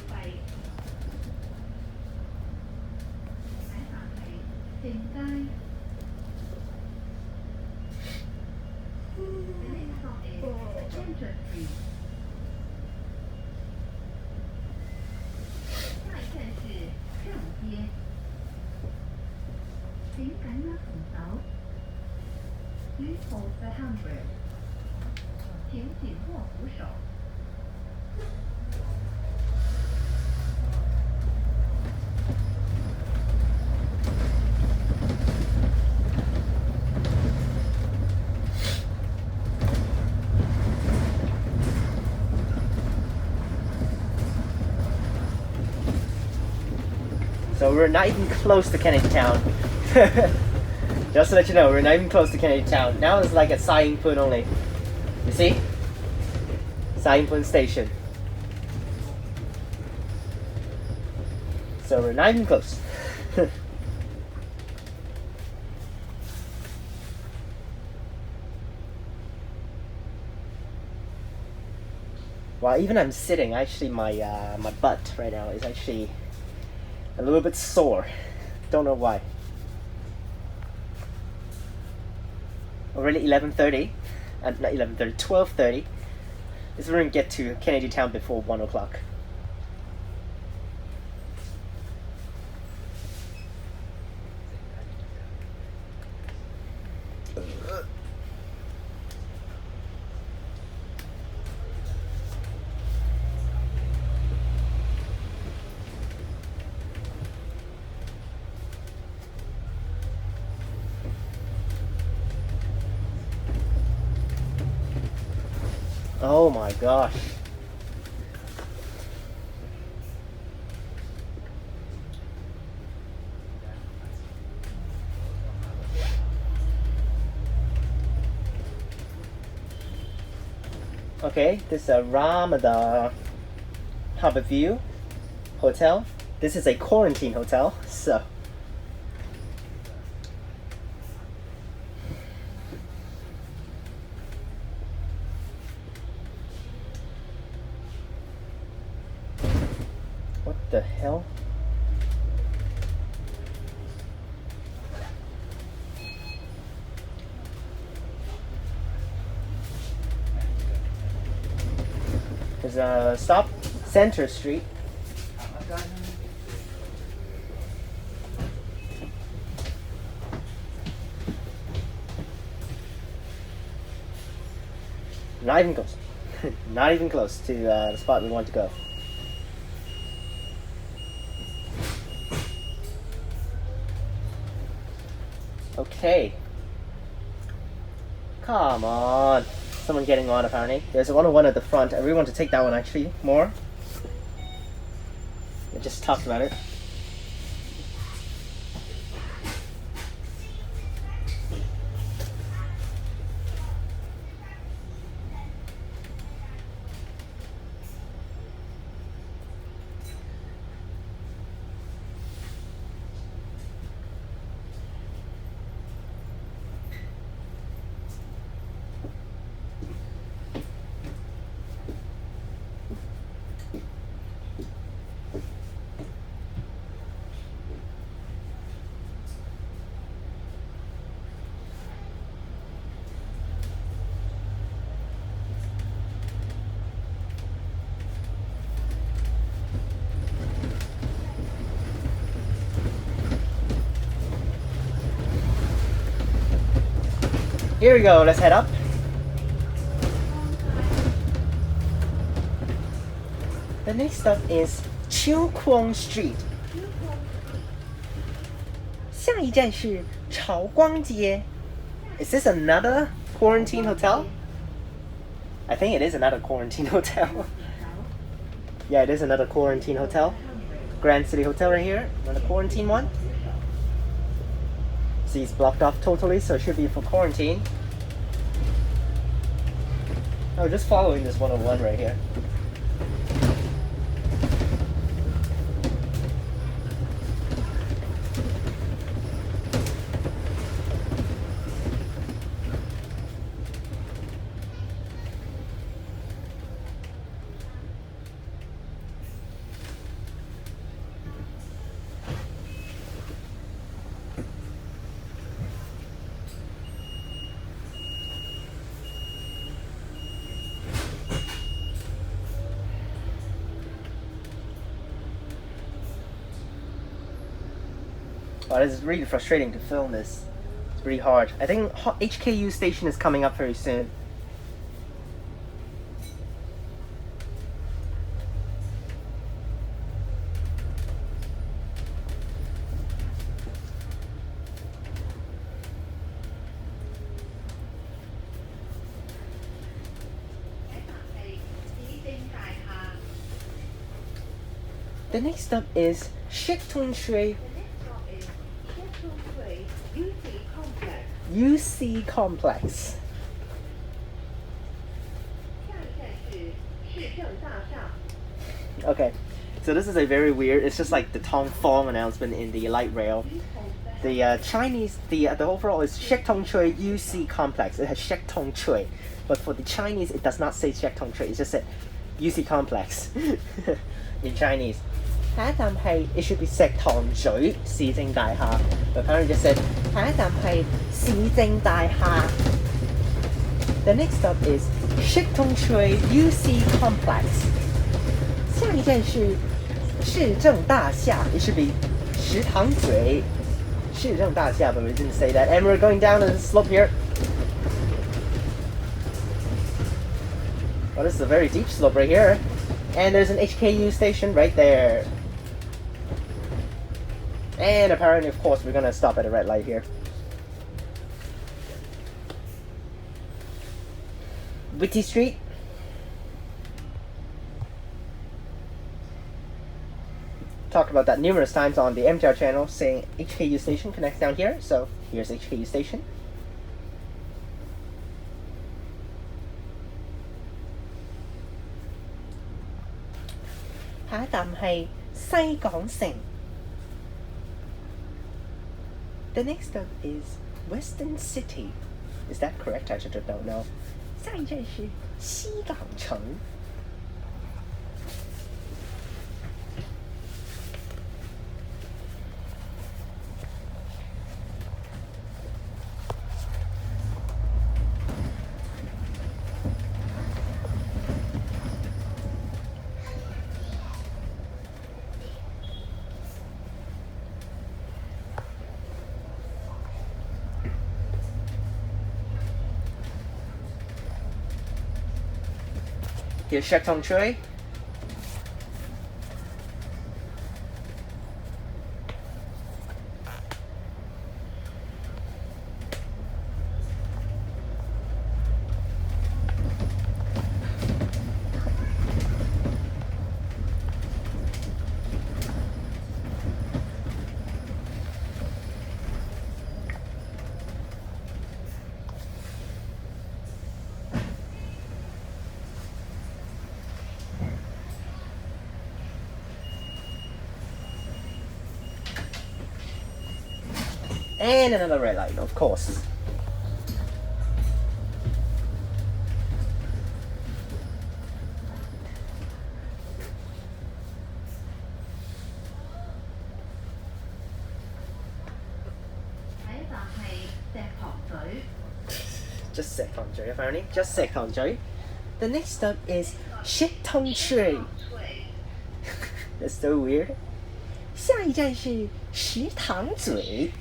So we're not even close to Kennedy Town. Just to let you know, we're not even close to Kennedy Town. Now it's like a Sai Ying Pun only. You see? Sai Ying Pun Station. So we're not even close. Well, even I'm sitting, actually my my butt right now is actually a little bit sore. Don't know why. Already 11:30, not 11:30, 12:30. We're going to get to Kennedy Town before 1 o'clock. Oh my gosh. Okay, this is a Ramada Harbour View Hotel. This is a quarantine hotel, so. What the hell? There's a stop, Center Street. Not even close. Not even close to the spot we want to go. Okay. Come on. Someone getting on apparently. There's a 101 at the front. I really want to take that one actually more. I just talked about it. Here we go, let's head up. The next stop is Kowloon Street. 下一站是朝光街. Is this another quarantine hotel? I think it is another quarantine hotel. Yeah, it is another quarantine hotel. Grand City Hotel right here, another quarantine one. See, it's blocked off totally, so it should be for quarantine. Oh, just following this 101 right here. Oh, this is really frustrating to film this. It's pretty hard. I think Hku Station is coming up very soon. The next stop is Shek UC Complex. Okay, so this is a very weird, it's just like the Tong Fong announcement in the light rail. The Chinese, the overall is Shek Tong Chui UC Complex. It has Shek Tong Chui, but for the Chinese it does not say Shek Tong Chui, it just said UC Complex in Chinese. It should be Shek Tong Chui 市政大廈. But apparently just said The next stop is Shek Tong Chui UC Complex. 下一站是市政大厦. It should be 食堂嘴市政大厦, but we didn't say that. And we're going down the slope here. Well, this is a very deep slope right here. And there's an Hku station right there. And apparently, of course, we're gonna stop at a red light here. Witty Street. Talked about that numerous times on the MTR channel, saying Hku Station connects down here. So here's Hku Station. 下一站係西港城。The next stop is Western City. Is that correct? I just don't know. 下一站是西港城。Here's Shek Tong Tsui. And another red light, of course. Just Shek Tong Tsui, apparently. Just Shek Tong Tsui. The next stop is Shek Tong Tsui. That's so weird. 下一站是石塘嘴。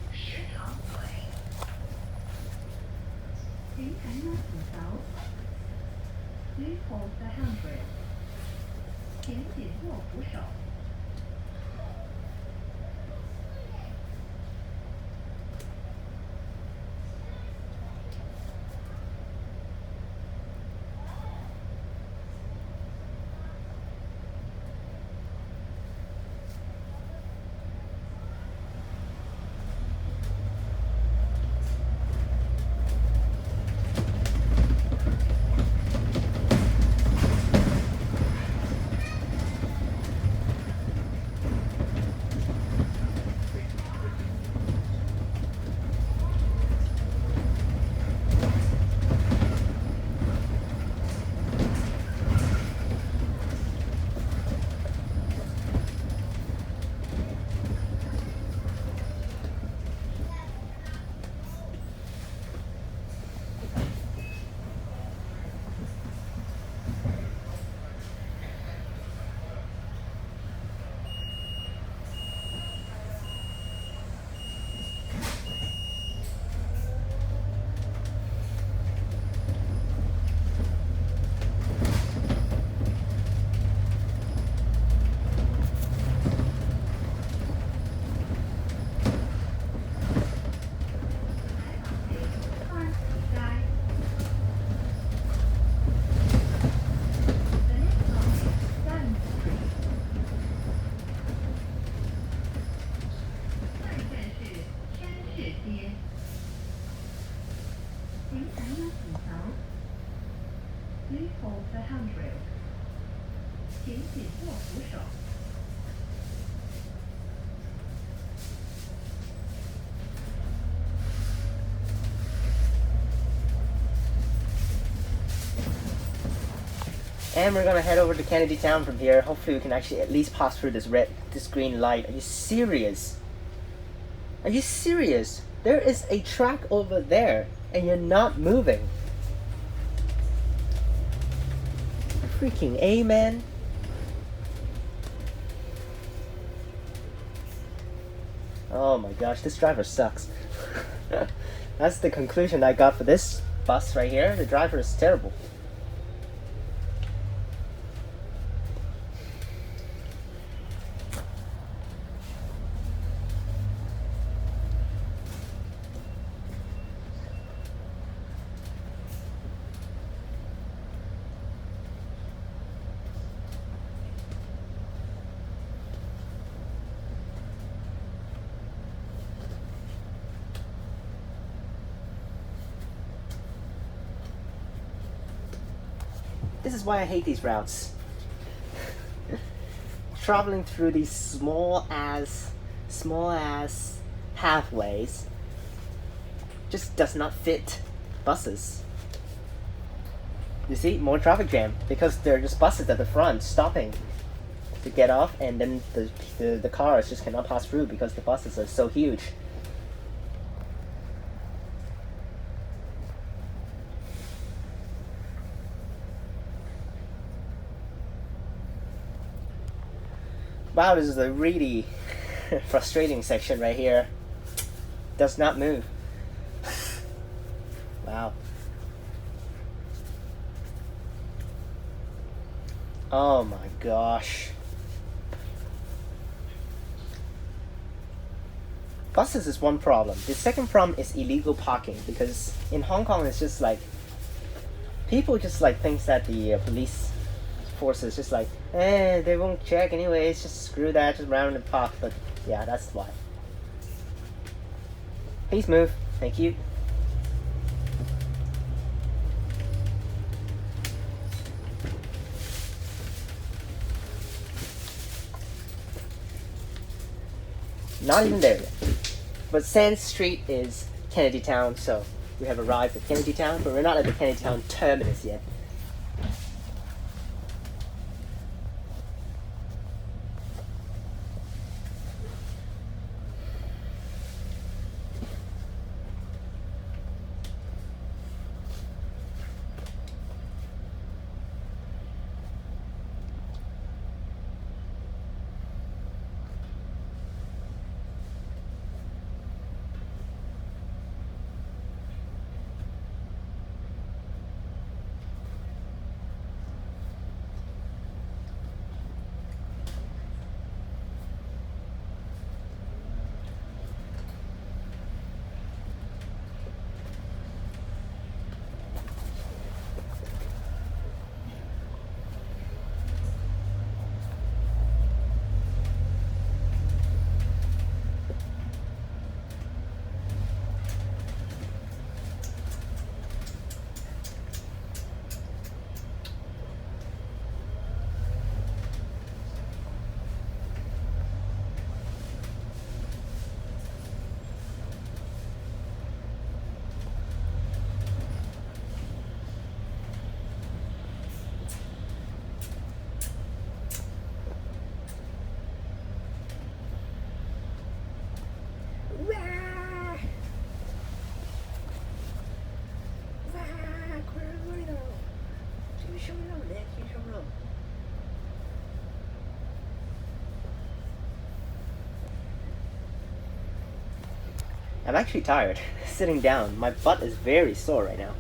And we're gonna head over to Kennedy Town from here. Hopefully we can actually at least pass through this green light. Are you serious? Are you serious? There is a track over there and you're not moving. Freaking A, man. Oh my gosh, this driver sucks. That's the conclusion I got for this bus right here. The driver is terrible. This is why I hate these routes. traveling through these small ass pathways just does not fit buses. You see, more traffic jam because there are just buses at the front stopping to get off, and then the cars just cannot pass through because the buses are so huge. Wow, this is a really frustrating section right here. Does not move. Wow. Oh my gosh. Buses is one problem. The second problem is illegal parking, because in Hong Kong it's just like people just like thinks that the police forces just like, they won't check anyways, just screw that, just round and park. But yeah, that's why. Please move. Thank you. Not even there yet. But Sands Street is Kennedy Town, so we have arrived at Kennedy Town, but we're not at the Kennedy Town terminus yet. I'm actually tired. Sitting down, my butt is very sore right now.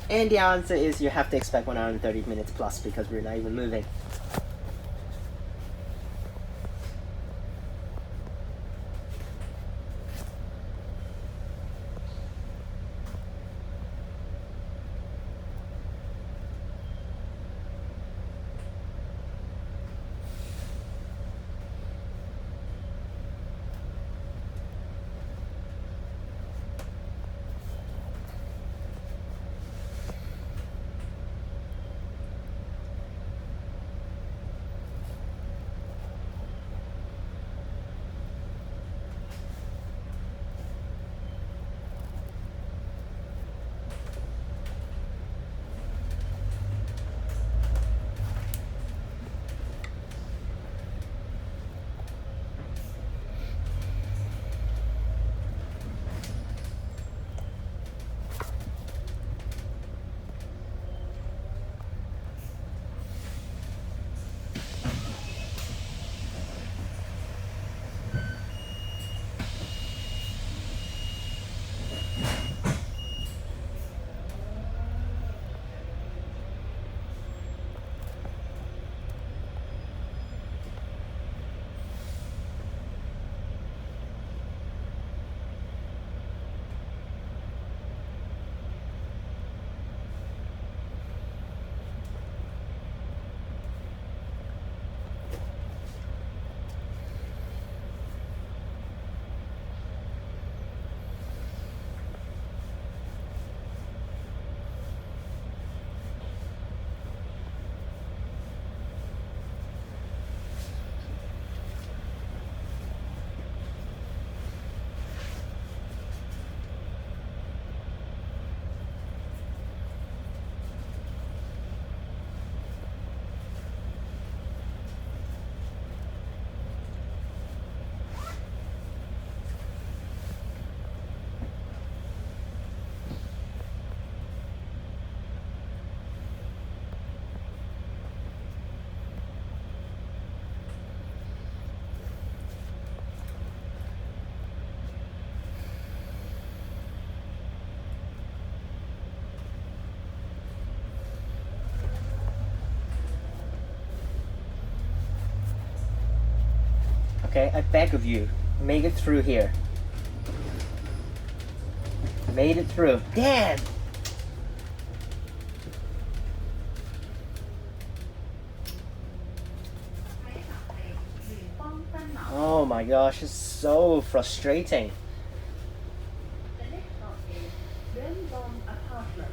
And the answer is you have to expect 1 hour and 30 minutes plus because we're not even moving. Okay, I beg of you, make it through here. Made it through. Damn! Oh my gosh, it's so frustrating. The next stop is Renbong Apartment.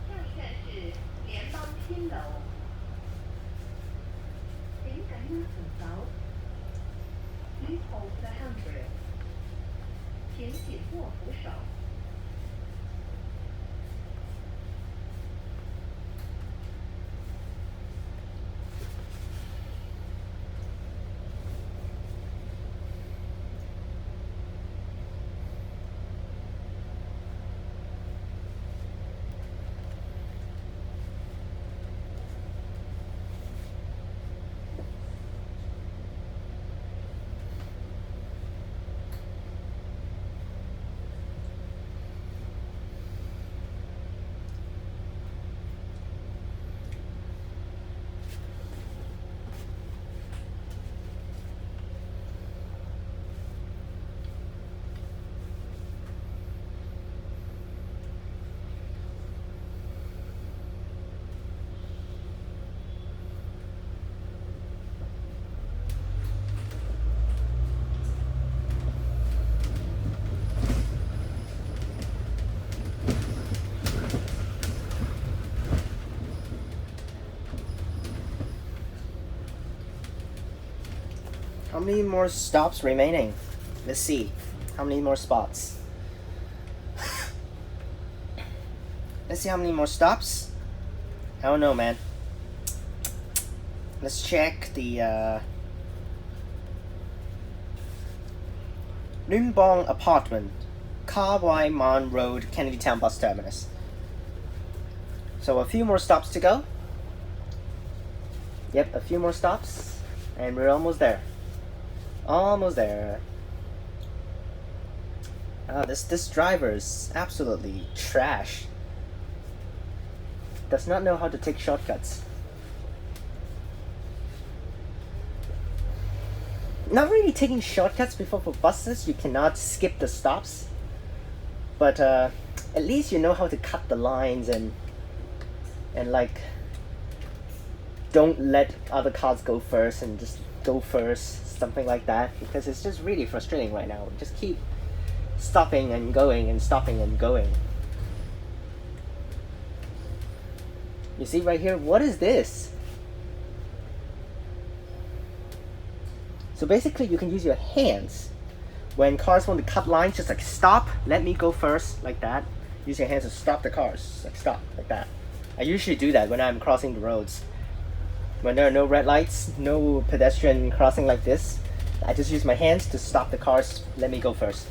下线是联邦新楼。請緊握扶手。Please hold the handrail. 請緊握扶手。How many more stops remaining? Let's see. How many more spots? Let's see how many more stops. I don't know, man. Let's check the Renbong Apartment, Kwa Wan Road, Kennedy Town Bus Terminus. So a few more stops to go. Yep, a few more stops, and we're almost there. Almost there. This driver is absolutely trash. Does not know how to take shortcuts. Not really taking shortcuts before for buses. You cannot skip the stops. But at least you know how to cut the lines and like don't let other cars go first and just go first. Something like that, because it's just really frustrating right now. Just keep stopping and going and stopping and going. You see right here, what is this? So basically you can use your hands when cars want to cut lines, just like stop, let me go first, like that. Use your hands to stop the cars, like stop, like that. I usually do that when I'm crossing the roads. When there are no red lights, no pedestrian crossing like this, I just use my hands to stop the cars, let me go first.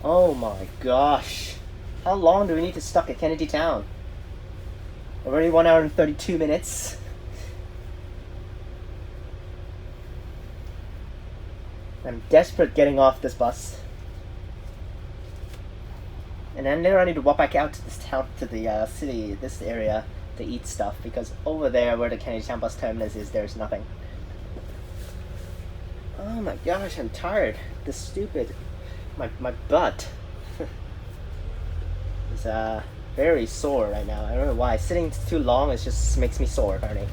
Oh my gosh. How long do we need to stuck at Kennedy Town? Already 1 hour and 32 minutes. I'm desperate getting off this bus. And then later I need to walk back out to this town, to the city, this area, to eat stuff, because over there where the Kennedy Town bus terminus is, there's nothing. Oh my gosh, I'm tired. This stupid... My butt is very sore right now. I don't know why. Sitting too long, it just makes me sore, apparently.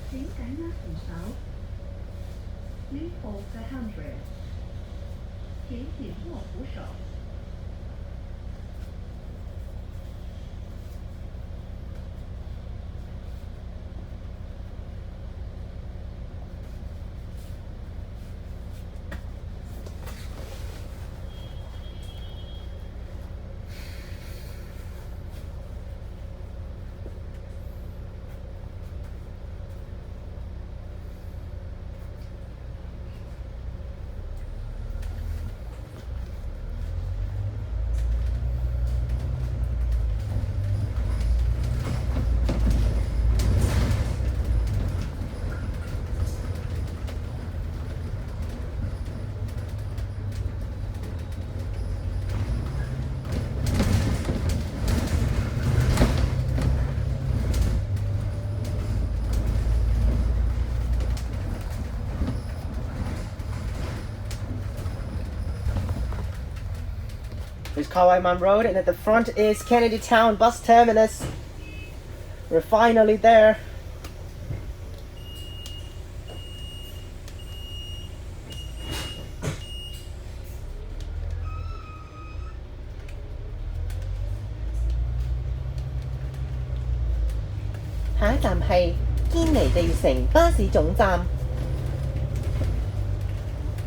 请紧握扶手。Please hold the handrail. 请紧握扶手。There's Kwa Wan Road, and at the front is Kennedy Town Bus Terminus. We're finally there.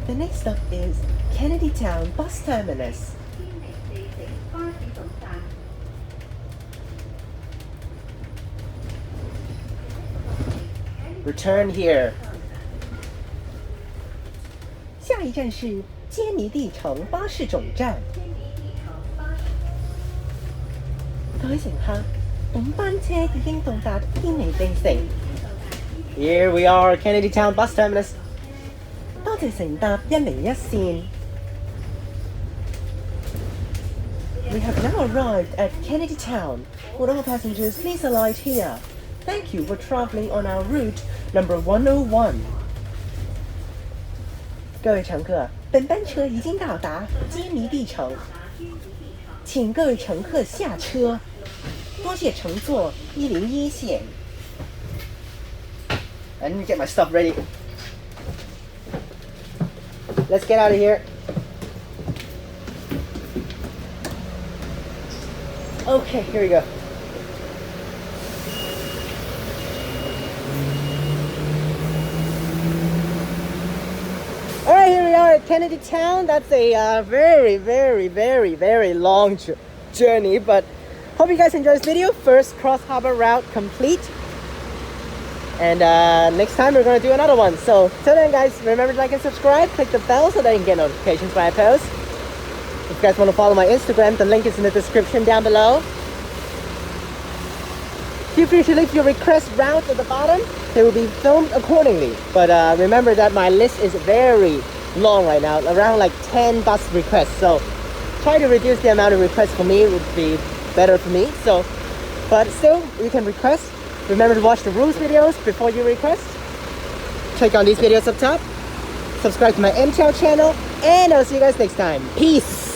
The next stop is Kennedy Town Bus Terminus. 堅尼地城巴士總站。Return here. 下一站是坚尼地城巴士總站。堅尼地城巴士。各位乘客，本班車已經到達堅尼地城。Here we are, Kennedy Town Bus Terminus. 多謝乘搭101線。We have now arrived at Kennedy Town. Would all passengers please alight here? Thank you for traveling on our route number 101. 各位乘客，本班车已经到达坚尼地城，请各位乘客下车。多谢乘坐101線。I didn't get my stuff ready. Let's get out of here. Okay, here we go. All right, here we are at Kennedy Town. That's a very long journey, but hope you guys enjoyed this video. First cross harbor route complete. And next time we're going to do another one. So till then, guys, remember to like and subscribe. Click the bell so that you can get notifications when I post. If you guys want to follow my Instagram, the link is in the description down below. Feel free to leave your request route at the bottom. They will be filmed accordingly. But remember that my list is very long right now, around like 10 bus requests. So try to reduce the amount of requests for me would be better for me. So, but still, you can request. Remember to watch the rules videos before you request. Click on these videos up top. Subscribe to my MTL channel. And I'll see you guys next time. Peace!